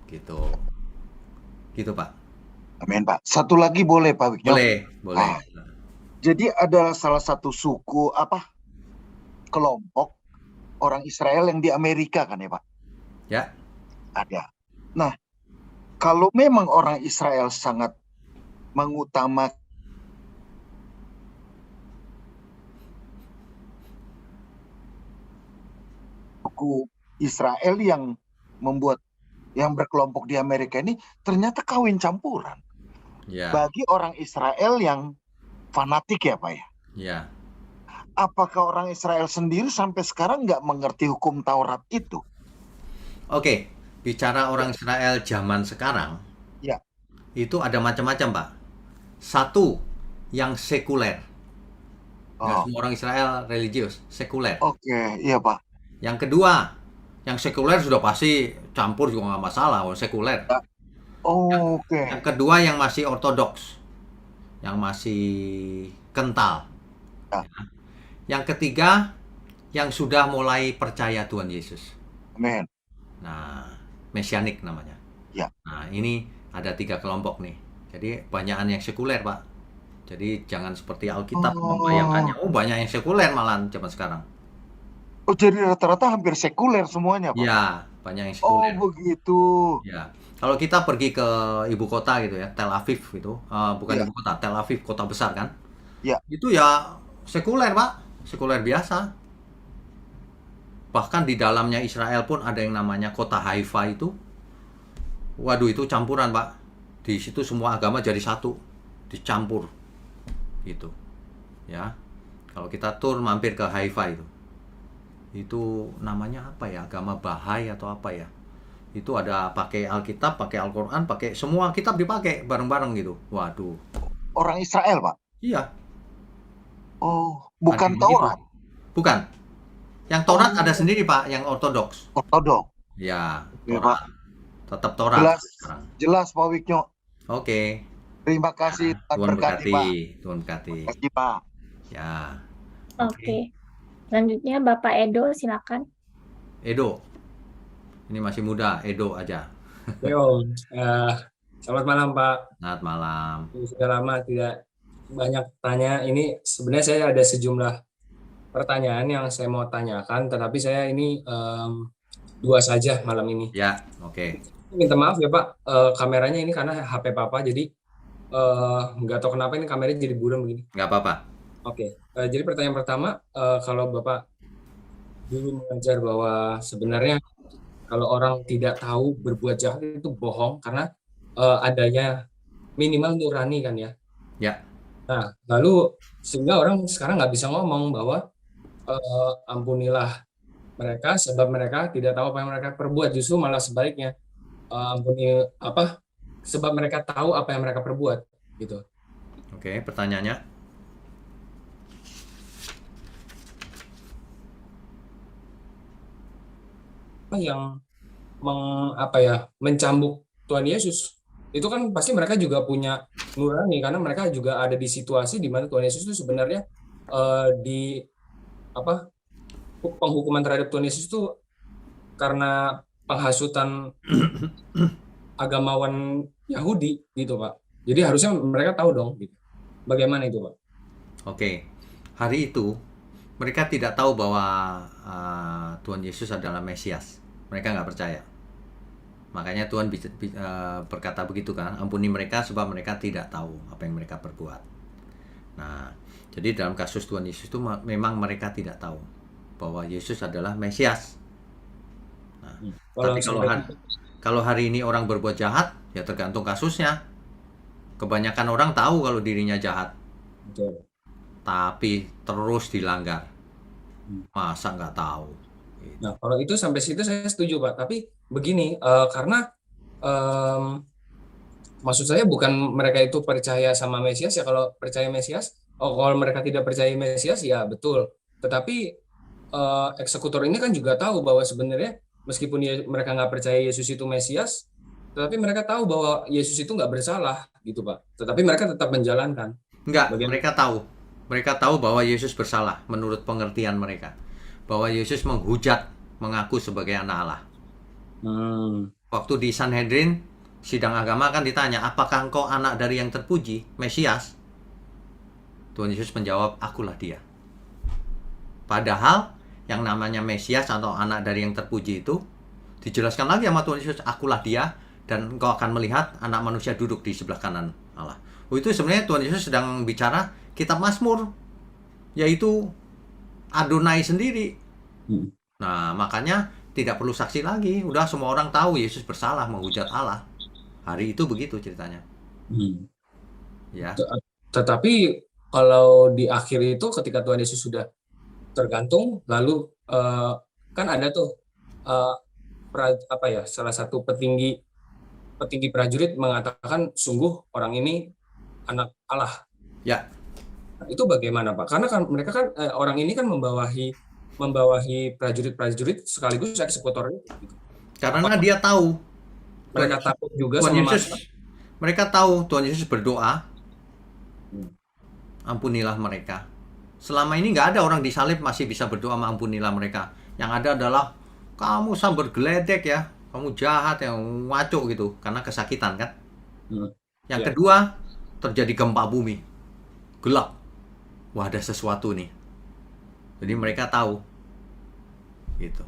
[SPEAKER 1] Gitu. Gitu, Pak.
[SPEAKER 11] Amin, Pak. Satu lagi boleh, Pak Wigno?
[SPEAKER 1] Boleh.
[SPEAKER 11] Jadi ada salah satu suku, kelompok orang Israel yang di Amerika kan ya Pak?
[SPEAKER 1] Ya.
[SPEAKER 11] Ada. Nah, kalau memang orang Israel sangat mengutamakan suku Israel yang berkelompok di Amerika ini ternyata kawin campuran.
[SPEAKER 1] Ya,
[SPEAKER 11] bagi orang Israel yang fanatik ya Pak ya.
[SPEAKER 1] ya.
[SPEAKER 11] Apakah orang Israel sendiri sampai sekarang nggak mengerti hukum Taurat itu?
[SPEAKER 1] Oke, bicara orang Israel zaman sekarang,
[SPEAKER 11] Ya.
[SPEAKER 1] itu ada macam-macam, Pak. Satu, yang sekuler. Nggak
[SPEAKER 11] Oh,
[SPEAKER 1] semua orang Israel religius, sekuler.
[SPEAKER 11] oke, iya Pak.
[SPEAKER 1] Yang kedua, yang sekuler sudah pasti campur juga nggak masalah, orang sekuler.
[SPEAKER 11] Ya. Oh, oke.
[SPEAKER 1] Yang kedua, yang masih ortodoks, yang masih kental.
[SPEAKER 11] Ya.
[SPEAKER 1] Yang ketiga, yang sudah mulai percaya Tuhan Yesus.
[SPEAKER 11] Amin.
[SPEAKER 1] Nah, mesianik namanya.
[SPEAKER 11] Ya.
[SPEAKER 1] Nah, ini ada 3 kelompok nih. Jadi banyakan yang sekuler, Pak. Jadi jangan seperti Alkitab membayangkannya. Oh, banyak yang sekuler malahan zaman sekarang.
[SPEAKER 11] Oh, jadi rata-rata hampir sekuler semuanya Pak?
[SPEAKER 1] Ya, banyak yang
[SPEAKER 11] Oh,
[SPEAKER 1] sekuler.
[SPEAKER 11] begitu.
[SPEAKER 1] Ya. Kalau kita pergi ke ibu kota gitu ya, Tel Aviv gitu, bukan
[SPEAKER 11] Ya.
[SPEAKER 1] ibu kota, Tel Aviv, kota besar kan?
[SPEAKER 11] Ya.
[SPEAKER 1] Itu ya sekuler, Pak. Sekuler biasa. Bahkan di dalamnya Israel pun ada yang namanya kota Haifa itu. Waduh, itu campuran, Pak. Di situ semua agama jadi satu, dicampur. Gitu. Ya. Kalau kita tur mampir ke Haifa itu namanya apa ya? Agama Bahai atau apa ya? Itu ada pakai Alkitab, pakai Al-Qur'an, pakai semua kitab dipakai bareng-bareng gitu. Waduh.
[SPEAKER 11] Orang Israel Pak?
[SPEAKER 1] Iya.
[SPEAKER 11] Oh,
[SPEAKER 1] Ada
[SPEAKER 11] bukan
[SPEAKER 1] yang
[SPEAKER 11] Taurat?
[SPEAKER 1] begitu. Bukan. Yang Taurat ada sendiri, Pak, yang ortodoks.
[SPEAKER 11] Ortodoks.
[SPEAKER 1] Ya,
[SPEAKER 11] Iya,
[SPEAKER 1] Taurat. Tetap Taurat
[SPEAKER 11] Jelas,
[SPEAKER 1] sekarang.
[SPEAKER 11] jelas Pak Wiknyo.
[SPEAKER 1] Oke.
[SPEAKER 11] Terima kasih, Tuhan
[SPEAKER 1] Tuhan
[SPEAKER 11] berkati
[SPEAKER 1] berkati,
[SPEAKER 11] Pak.
[SPEAKER 1] Tuhan berkati.
[SPEAKER 11] Terima kasih Pak.
[SPEAKER 1] Ya.
[SPEAKER 2] Oke. Selanjutnya Bapak Edo, silakan.
[SPEAKER 1] Edo. Ini masih muda, Edo aja.
[SPEAKER 12] Yo, selamat malam Pak.
[SPEAKER 1] Selamat malam.
[SPEAKER 12] Sudah lama tidak banyak tanya. Ini sebenarnya saya ada sejumlah pertanyaan yang saya mau tanyakan, tetapi saya ini 2 saja malam ini.
[SPEAKER 1] Ya, oke.
[SPEAKER 12] Minta maaf ya Pak, kameranya ini karena HP Papa, jadi nggak tahu kenapa ini kameranya jadi buram begini.
[SPEAKER 1] Nggak apa-apa.
[SPEAKER 12] Oke, jadi pertanyaan pertama, kalau Bapak dulu mengajar bahwa sebenarnya kalau orang tidak tahu berbuat jahat itu bohong karena adanya minimal nurani kan ya.
[SPEAKER 1] Ya.
[SPEAKER 12] Nah, lalu sehingga orang sekarang nggak bisa ngomong bahwa ampunilah mereka sebab mereka tidak tahu apa yang mereka perbuat, justru malah sebaliknya ampuni sebab mereka tahu apa yang mereka perbuat gitu.
[SPEAKER 1] Oke, pertanyaannya.
[SPEAKER 12] Yang mencambuk Tuhan Yesus itu kan pasti mereka juga punya nurani karena mereka juga ada di situasi di mana Tuhan Yesus itu sebenarnya penghukuman terhadap Tuhan Yesus itu karena penghasutan agamawan Yahudi gitu Pak. Jadi harusnya mereka tahu dong gitu. Bagaimana itu Pak?
[SPEAKER 1] Oke. Hari itu mereka tidak tahu bahwa Tuhan Yesus adalah Mesias. Mereka nggak percaya. Makanya Tuhan berkata begitu kan, ampuni mereka sebab mereka tidak tahu apa yang mereka perbuat. Nah, jadi dalam kasus Tuhan Yesus itu memang mereka tidak tahu bahwa Yesus adalah Mesias. Nah, tapi kalau hari ini orang berbuat jahat, ya tergantung kasusnya. Kebanyakan orang tahu kalau dirinya jahat.
[SPEAKER 12] Betul.
[SPEAKER 1] Tapi terus dilanggar. Masa nggak tahu?
[SPEAKER 12] Nah, kalau itu sampai situ saya setuju Pak. Tapi begini, karena maksud saya bukan mereka itu percaya sama Mesias ya. Kalau percaya Mesias, kalau mereka tidak percaya Mesias ya betul. Tetapi eksekutor ini kan juga tahu bahwa sebenarnya meskipun mereka nggak percaya Yesus itu Mesias, tetapi mereka tahu bahwa Yesus itu nggak bersalah gitu Pak. Tetapi mereka tetap menjalankan.
[SPEAKER 1] Enggak, mereka tahu. Mereka tahu bahwa Yesus bersalah menurut pengertian mereka. Bahwa Yesus menghujat, mengaku sebagai anak Allah. Waktu di Sanhedrin, sidang agama kan ditanya, apakah engkau anak dari yang terpuji, Mesias? Tuhan Yesus menjawab, akulah dia. Padahal yang namanya Mesias atau anak dari yang terpuji itu dijelaskan lagi sama Tuhan Yesus, akulah dia, dan engkau akan melihat anak manusia duduk di sebelah kanan Allah. Itu sebenarnya Tuhan Yesus sedang bicara kitab Mazmur, yaitu Adonai sendiri. Nah, makanya tidak perlu saksi lagi. Udah semua orang tahu Yesus bersalah menghujat Allah. Hari itu begitu ceritanya. Ya.
[SPEAKER 12] Tetapi kalau di akhir itu ketika Tuhan Yesus sudah tergantung, lalu kan ada tuh salah satu petinggi prajurit mengatakan sungguh orang ini anak Allah.
[SPEAKER 1] Ya.
[SPEAKER 12] Nah, itu bagaimana Pak? Karena kan mereka kan orang ini kan membawahi prajurit sekaligus eksekutor itu. Gitu.
[SPEAKER 1] Karena dia tahu.
[SPEAKER 12] Mereka takut juga
[SPEAKER 1] Tuhan
[SPEAKER 12] sama
[SPEAKER 1] Yesus. Mereka tahu Tuhan Yesus berdoa, ampunilah mereka. Selama ini nggak ada orang disalib masih bisa berdoa, ampunilah mereka. Yang ada adalah kamu sambar geledek ya, kamu jahat yang ngaco gitu, karena kesakitan kan. Yang kedua, terjadi gempa bumi, gelap. Wah, ada sesuatu nih. Jadi mereka tahu, gitu.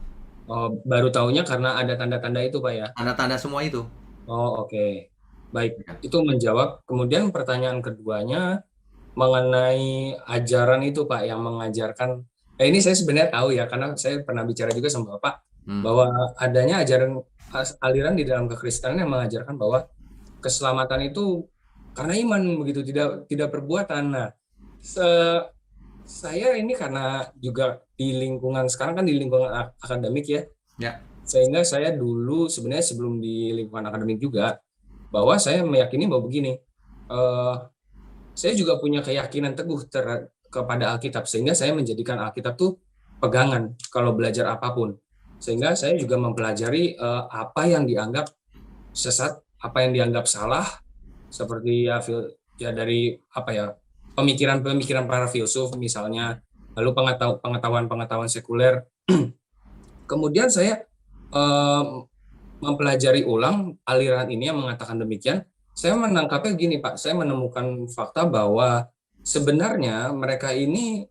[SPEAKER 12] Oh, baru tahunya karena ada tanda-tanda itu Pak ya?
[SPEAKER 1] Tanda-tanda semua itu.
[SPEAKER 12] Oh, oke. Baik, itu menjawab. Kemudian pertanyaan keduanya mengenai ajaran itu Pak, yang mengajarkan, ini saya sebenarnya tahu ya, karena saya pernah bicara juga sama Bapak, bahwa adanya ajaran aliran di dalam kekristenan yang mengajarkan bahwa keselamatan itu karena iman, begitu, tidak perbuatan. Nah, saya ini karena juga di lingkungan sekarang kan di lingkungan akademik ya.
[SPEAKER 1] Ya.
[SPEAKER 12] Sehingga saya dulu sebenarnya sebelum di lingkungan akademik juga, bahwa saya meyakini bahwa begini, saya juga punya keyakinan teguh kepada Alkitab, sehingga saya menjadikan Alkitab tuh pegangan kalau belajar apapun. Sehingga saya juga mempelajari apa yang dianggap sesat, apa yang dianggap salah, seperti ya dari pemikiran para filsuf misalnya, lalu pengetahuan sekuler. Kemudian saya mempelajari ulang aliran ini yang mengatakan demikian. Saya menangkapnya gini Pak, saya menemukan fakta bahwa sebenarnya mereka ini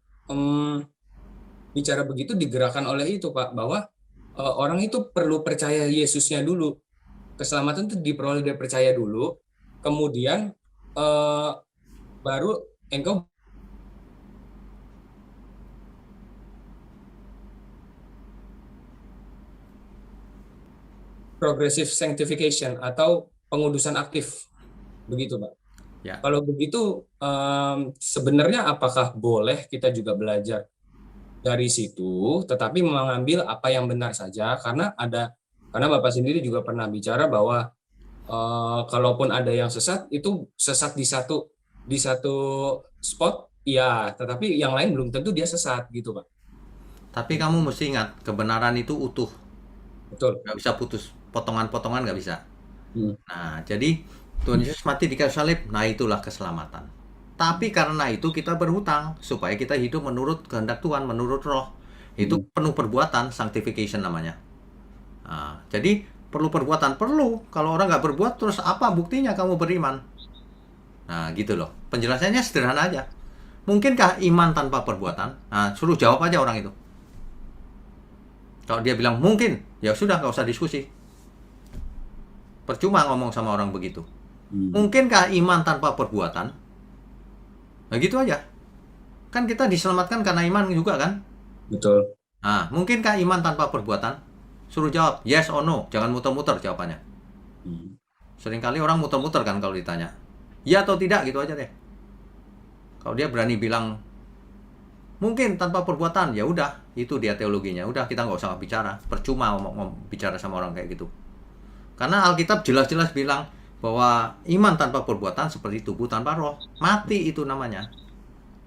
[SPEAKER 12] bicara begitu digerakkan oleh itu Pak, bahwa orang itu perlu percaya Yesusnya dulu. Keselamatan itu diperoleh dari percaya dulu, kemudian baru engkau progressive sanctification atau pengudusan aktif, begitu Pak.
[SPEAKER 1] Ya.
[SPEAKER 12] Kalau begitu sebenarnya apakah boleh kita juga belajar dari situ, tetapi mengambil apa yang benar saja, karena Bapak sendiri juga pernah bicara bahwa kalaupun ada yang sesat, itu sesat di satu spot, ya, tetapi yang lain belum tentu dia sesat, gitu Pak.
[SPEAKER 1] Tapi kamu mesti ingat, kebenaran itu utuh.
[SPEAKER 12] Betul.
[SPEAKER 1] Nggak bisa putus, potongan-potongan nggak bisa. Nah, jadi Tuhan Yesus mati di kayu salib, nah itulah keselamatan. Tapi karena itu kita berhutang, supaya kita hidup menurut kehendak Tuhan, menurut roh. Itu penuh perbuatan, sanctification namanya. Nah, jadi perlu perbuatan, perlu. Kalau orang nggak berbuat, terus apa buktinya kamu beriman? Nah, gitu loh. Penjelasannya sederhana aja. Mungkinkah iman tanpa perbuatan? Nah, suruh jawab aja orang itu. Kalau dia bilang mungkin, ya sudah, nggak usah diskusi. Percuma ngomong sama orang begitu. Mungkinkah iman tanpa perbuatan? Nah, gitu aja. Kan kita diselamatkan karena iman juga kan?
[SPEAKER 12] Betul.
[SPEAKER 1] Nah, mungkinkah iman tanpa perbuatan? Suruh jawab yes or no, jangan muter-muter jawabannya. Seringkali orang muter-muter kan kalau ditanya. Ya atau tidak, gitu aja deh. Kalau dia berani bilang mungkin tanpa perbuatan, ya udah, itu dia teologinya. Udah, kita nggak usah bicara. Percuma bicara sama orang kayak gitu. Karena Alkitab jelas-jelas bilang bahwa iman tanpa perbuatan seperti tubuh tanpa roh. Mati itu namanya.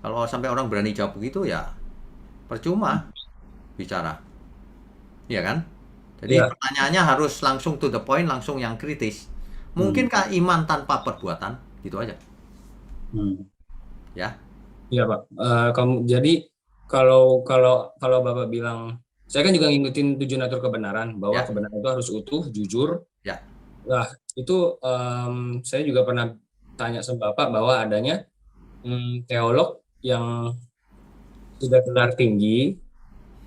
[SPEAKER 1] Kalau sampai orang berani jawab begitu, ya percuma bicara. Iya kan? Jadi pertanyaannya harus langsung to the point, langsung yang kritis. Mungkinkah iman tanpa perbuatan? Gitu aja. Ya.
[SPEAKER 12] Iya Pak. Jadi kalau Bapak bilang, saya kan juga ngikutin 7 natur kebenaran, bahwa kebenaran itu harus utuh, jujur.
[SPEAKER 1] Ya.
[SPEAKER 12] Nah, itu saya juga pernah tanya sama Bapak bahwa adanya teolog yang sudah gelar tinggi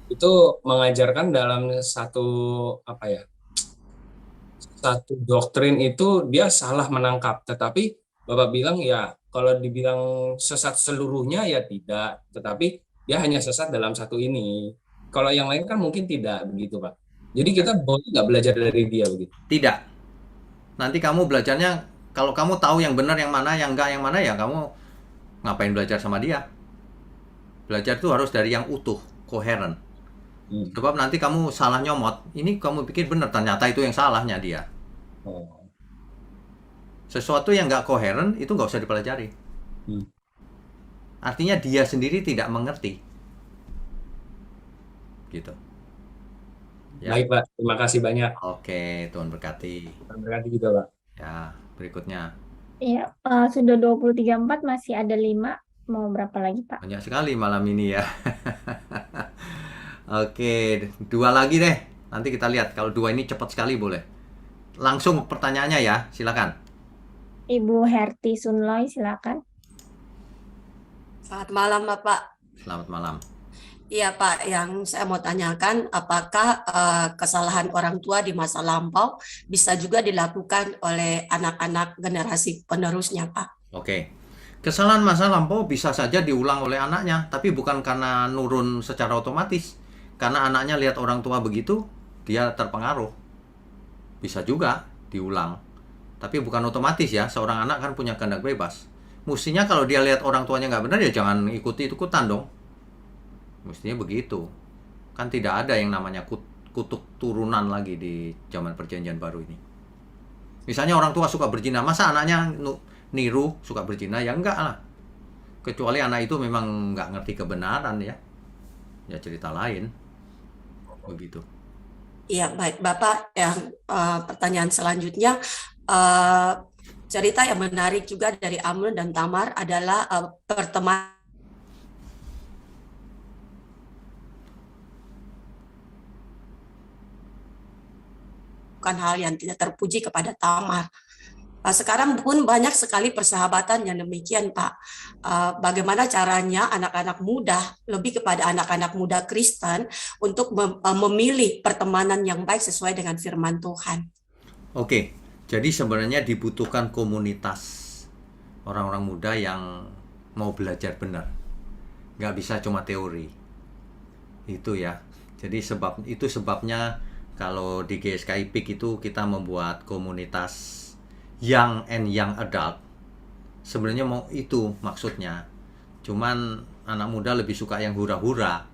[SPEAKER 12] itu mengajarkan dalam satu doktrin itu dia salah menangkap, tetapi Bapak bilang ya kalau dibilang sesat seluruhnya ya tidak, tetapi dia hanya sesat dalam satu ini. Kalau yang lain kan mungkin tidak, begitu Pak. Jadi kita boleh nggak belajar dari dia begitu?
[SPEAKER 1] Tidak. Nanti kamu belajarnya Kalau kamu tahu yang benar yang mana, yang enggak yang mana, ya kamu ngapain belajar sama dia? Belajar itu harus dari yang utuh, koheren. Sebab nanti kamu salah nyomot, ini kamu pikir benar, ternyata itu yang salahnya dia. Sesuatu yang nggak koheren itu nggak usah dipelajari. Artinya dia sendiri tidak mengerti. Gitu.
[SPEAKER 12] Ya. Baik Pak, terima kasih banyak.
[SPEAKER 1] Oke, Tuhan berkati.
[SPEAKER 12] Tuhan berkati juga Pak.
[SPEAKER 1] Ya, berikutnya.
[SPEAKER 2] Iya, sudah 23.4, masih ada 5. Mau berapa lagi Pak?
[SPEAKER 1] Banyak sekali malam ini ya. Oke, 2 lagi deh. Nanti kita lihat, kalau 2 ini cepat sekali boleh. Langsung pertanyaannya ya, silakan.
[SPEAKER 2] Ibu Herti Sunloy, silakan.
[SPEAKER 13] Selamat malam Bapak.
[SPEAKER 1] Selamat malam.
[SPEAKER 13] Iya Pak, yang saya mau tanyakan, apakah kesalahan orang tua di masa lampau bisa juga dilakukan oleh anak-anak generasi penerusnya Pak?
[SPEAKER 1] Oke, kesalahan masa lampau bisa saja diulang oleh anaknya, tapi bukan karena nurun secara otomatis. Karena anaknya lihat orang tua begitu, dia terpengaruh. Bisa juga diulang, tapi bukan otomatis ya, seorang anak kan punya kehendak bebas. Mestinya kalau dia lihat orang tuanya nggak benar, ya jangan ikuti-ikutan dong. Mestinya begitu. Kan tidak ada yang namanya kutuk turunan lagi di zaman perjanjian baru ini. Misalnya orang tua suka berzina, masa anaknya niru suka berzina? Ya enggak lah. Kecuali anak itu memang nggak ngerti kebenaran ya. Ya cerita lain. Begitu.
[SPEAKER 13] Iya, baik Bapak. Yang pertanyaan selanjutnya, cerita yang menarik juga dari Amnon dan Tamar adalah pertemanan hal yang tidak terpuji kepada Tamar. Sekarang pun banyak sekali persahabatan yang demikian, Pak. Bagaimana caranya anak-anak muda, lebih kepada anak-anak muda Kristen, untuk memilih pertemanan yang baik sesuai dengan firman Tuhan?
[SPEAKER 1] Oke, jadi sebenarnya dibutuhkan komunitas orang-orang muda yang mau belajar benar. Nggak bisa cuma teori. Itu ya. Jadi itu sebabnya kalau di GSKI PIK itu kita membuat komunitas young and young adult. Sebenarnya mau itu maksudnya. Cuman anak muda lebih suka yang hura-hura.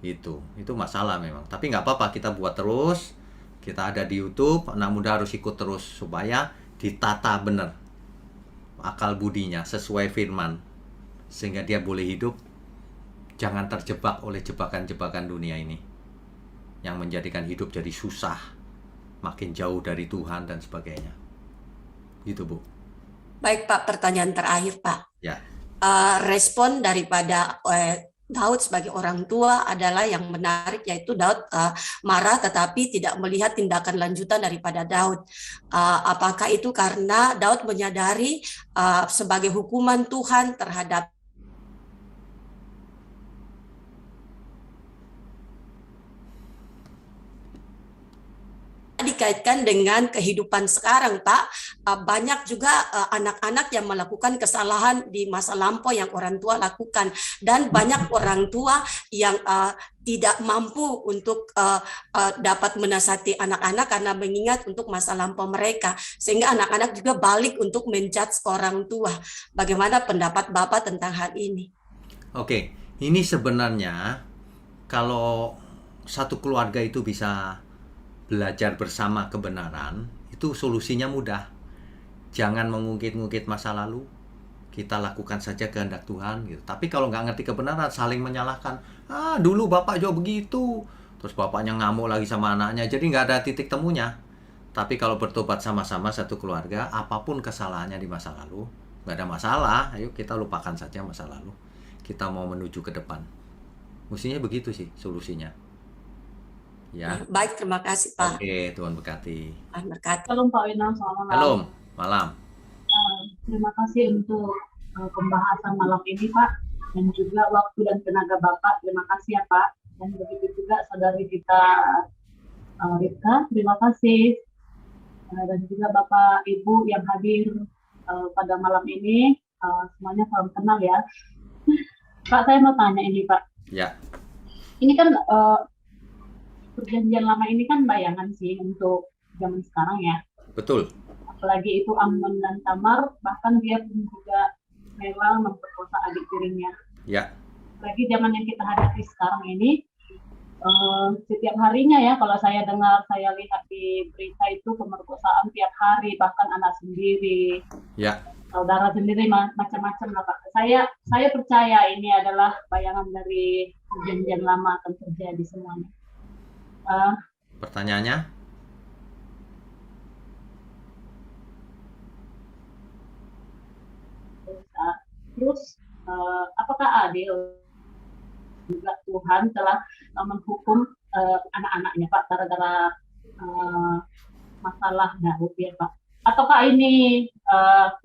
[SPEAKER 1] Itu masalah memang. Tapi nggak apa-apa, kita buat terus. Kita ada di YouTube, anak muda harus ikut terus supaya ditata benar akal budinya sesuai firman. Sehingga dia boleh hidup, jangan terjebak oleh jebakan-jebakan dunia ini yang menjadikan hidup jadi susah, makin jauh dari Tuhan dan sebagainya. Gitu Bu.
[SPEAKER 13] Baik Pak, pertanyaan terakhir Pak.
[SPEAKER 1] Ya.
[SPEAKER 13] Respon daripada Daud sebagai orang tua adalah yang menarik, yaitu Daud marah tetapi tidak melihat tindakan lanjutan daripada Daud. Apakah itu karena Daud menyadari sebagai hukuman Tuhan terhadap dikaitkan dengan kehidupan sekarang, Pak? Banyak juga anak-anak yang melakukan kesalahan di masa lampau yang orang tua lakukan, dan banyak orang tua yang tidak mampu untuk dapat menasihati anak-anak karena mengingat untuk masa lampau mereka, sehingga anak-anak juga balik untuk menjudge orang tua. Bagaimana pendapat Bapak tentang hal ini?
[SPEAKER 1] Oke, ini sebenarnya kalau satu keluarga itu bisa belajar bersama kebenaran, itu solusinya mudah. Jangan mengungkit-ungkit masa lalu, kita lakukan saja kehendak Tuhan gitu. Tapi kalau nggak ngerti kebenaran, saling menyalahkan. Dulu bapak juga begitu, terus bapaknya ngamuk lagi sama anaknya, jadi nggak ada titik temunya. Tapi kalau bertobat sama-sama satu keluarga, apapun kesalahannya di masa lalu, nggak ada masalah. Ayo kita lupakan saja masa lalu, kita mau menuju ke depan. Mestinya begitu sih solusinya. Ya.
[SPEAKER 13] Baik, terima kasih Pak.
[SPEAKER 1] Oke, Tuhan berkati.
[SPEAKER 13] Tuhan berkati.
[SPEAKER 14] Shalom Pak Winam, selamat malam.
[SPEAKER 1] Shalom, malam.
[SPEAKER 14] Terima kasih untuk pembahasan malam ini Pak, dan juga waktu dan tenaga Bapak. Terima kasih ya Pak. Dan begitu juga saudari kita Rika, terima kasih. Dan juga Bapak Ibu yang hadir pada malam ini, semuanya salam kenal ya. Pak, saya mau tanya ini Pak.
[SPEAKER 1] Ya.
[SPEAKER 14] Ini kan perjanjian lama ini kan bayangan sih untuk zaman sekarang ya.
[SPEAKER 1] Betul.
[SPEAKER 14] apalagi itu Amnon dan Tamar, bahkan dia pun juga rela memperkosa adik tirinya.
[SPEAKER 1] Ya.
[SPEAKER 14] Lagi zaman yang kita hadapi sekarang ini, setiap harinya ya, kalau saya dengar, saya lihat di berita itu pemerkosaan tiap hari, bahkan anak sendiri,
[SPEAKER 1] Ya.
[SPEAKER 14] saudara sendiri, macam-macam lah Pak. Saya percaya ini adalah bayangan dari perjanjian lama akan terjadi semuanya.
[SPEAKER 1] Pertanyaannya?
[SPEAKER 14] Terus apakah adil juga Tuhan telah menghukum anak-anaknya Pak gara-gara masalah Daud ya Pak? Ataukah ini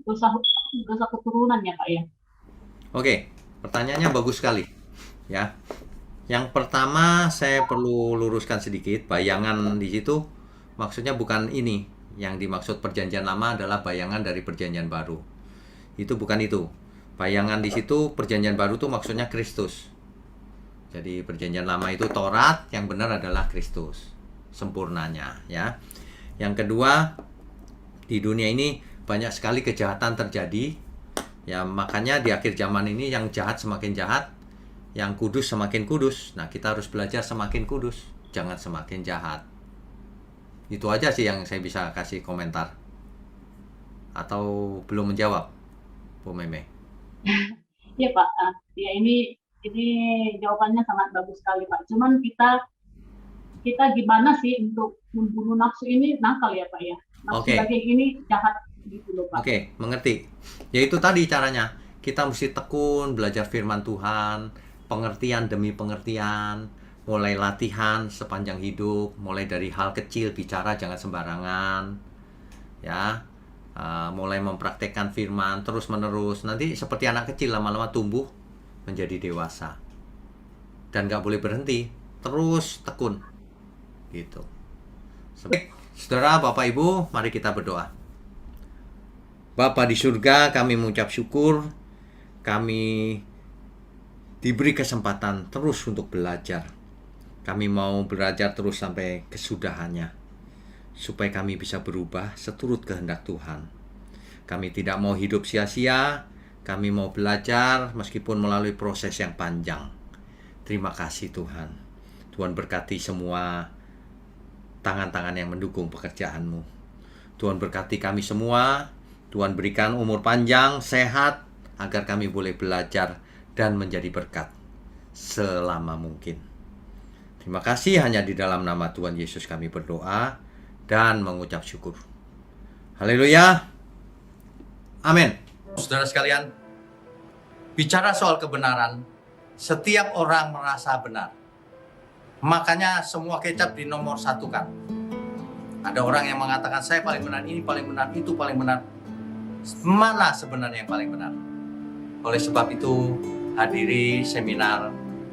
[SPEAKER 14] dosa keturunan ya Pak ya?
[SPEAKER 1] Oke, pertanyaannya bagus sekali. Ya. Yang pertama saya perlu luruskan sedikit, bayangan di situ maksudnya bukan ini. Yang dimaksud perjanjian lama adalah bayangan dari perjanjian baru. Itu bukan itu. Bayangan di situ perjanjian baru itu maksudnya Kristus. Jadi perjanjian lama itu Taurat, yang benar adalah Kristus sempurnanya ya. Yang kedua, di dunia ini banyak sekali kejahatan terjadi. Ya, makanya di akhir zaman ini yang jahat semakin jahat, yang kudus semakin kudus. Nah, kita harus belajar semakin kudus, jangan semakin jahat. Itu aja sih yang saya bisa kasih komentar. Atau belum menjawab, Bu Meme?
[SPEAKER 14] Ya Pak, ya ini jawabannya sangat bagus sekali Pak. Cuman kita gimana sih untuk membunuh nafsu ini nakal ya Pak ya? Nafsu daging ini jahat gitu loh Pak.
[SPEAKER 1] Oke, mengerti. Ya itu tadi caranya. Kita mesti tekun belajar firman Tuhan, pengertian demi pengertian, mulai latihan sepanjang hidup, mulai dari hal kecil, bicara jangan sembarangan, ya. Mulai mempraktekkan firman terus menerus, nanti seperti anak kecil lama-lama tumbuh menjadi dewasa dan gak boleh berhenti, terus tekun gitu. Saudara, Bapak Ibu, mari kita berdoa. Bapa di surga, kami mengucap syukur kami diberi kesempatan terus untuk belajar. Kami mau belajar terus sampai kesudahannya, supaya kami bisa berubah seturut kehendak Tuhan. Kami tidak mau hidup sia-sia, kami mau belajar meskipun melalui proses yang panjang. Terima kasih Tuhan. Tuhan berkati semua tangan-tangan yang mendukung pekerjaan-Mu. Tuhan berkati kami semua, Tuhan berikan umur panjang, sehat, agar kami boleh belajar dan menjadi berkat selama mungkin. Terima kasih, hanya di dalam nama Tuhan Yesus kami berdoa dan mengucap syukur. Haleluya. Amin. Saudara sekalian, bicara soal kebenaran, setiap orang merasa benar. Makanya semua kecap dinomor satukan. Ada orang yang mengatakan saya paling benar, ini paling benar, itu paling benar. Mana sebenarnya yang paling benar? Oleh sebab itu, hadiri seminar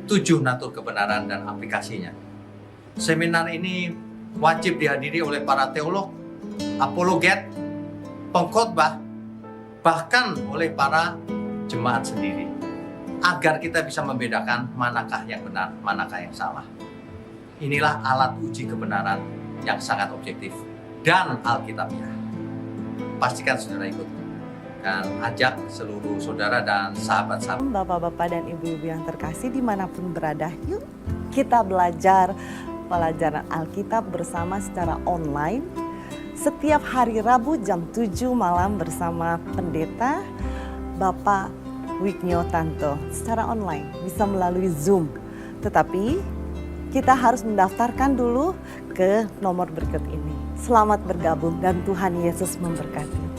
[SPEAKER 1] 7 natur kebenaran dan aplikasinya. Seminar ini wajib dihadiri oleh para teolog, apologet, pengkhotbah, bahkan oleh para jemaat sendiri, agar kita bisa membedakan manakah yang benar, manakah yang salah. Inilah alat uji kebenaran yang sangat objektif dan alkitabiah. Pastikan saudara ikut dan ajak seluruh saudara dan sahabat-sahabat.
[SPEAKER 15] Bapak-bapak dan ibu-ibu yang terkasih dimanapun berada, yuk kita belajar pelajaran Alkitab bersama secara online setiap hari Rabu jam 7 malam bersama pendeta Bapak Wignio Tanto secara online, bisa melalui Zoom. Tetapi kita harus mendaftarkan dulu ke nomor berikut ini. Selamat bergabung dan Tuhan Yesus memberkati.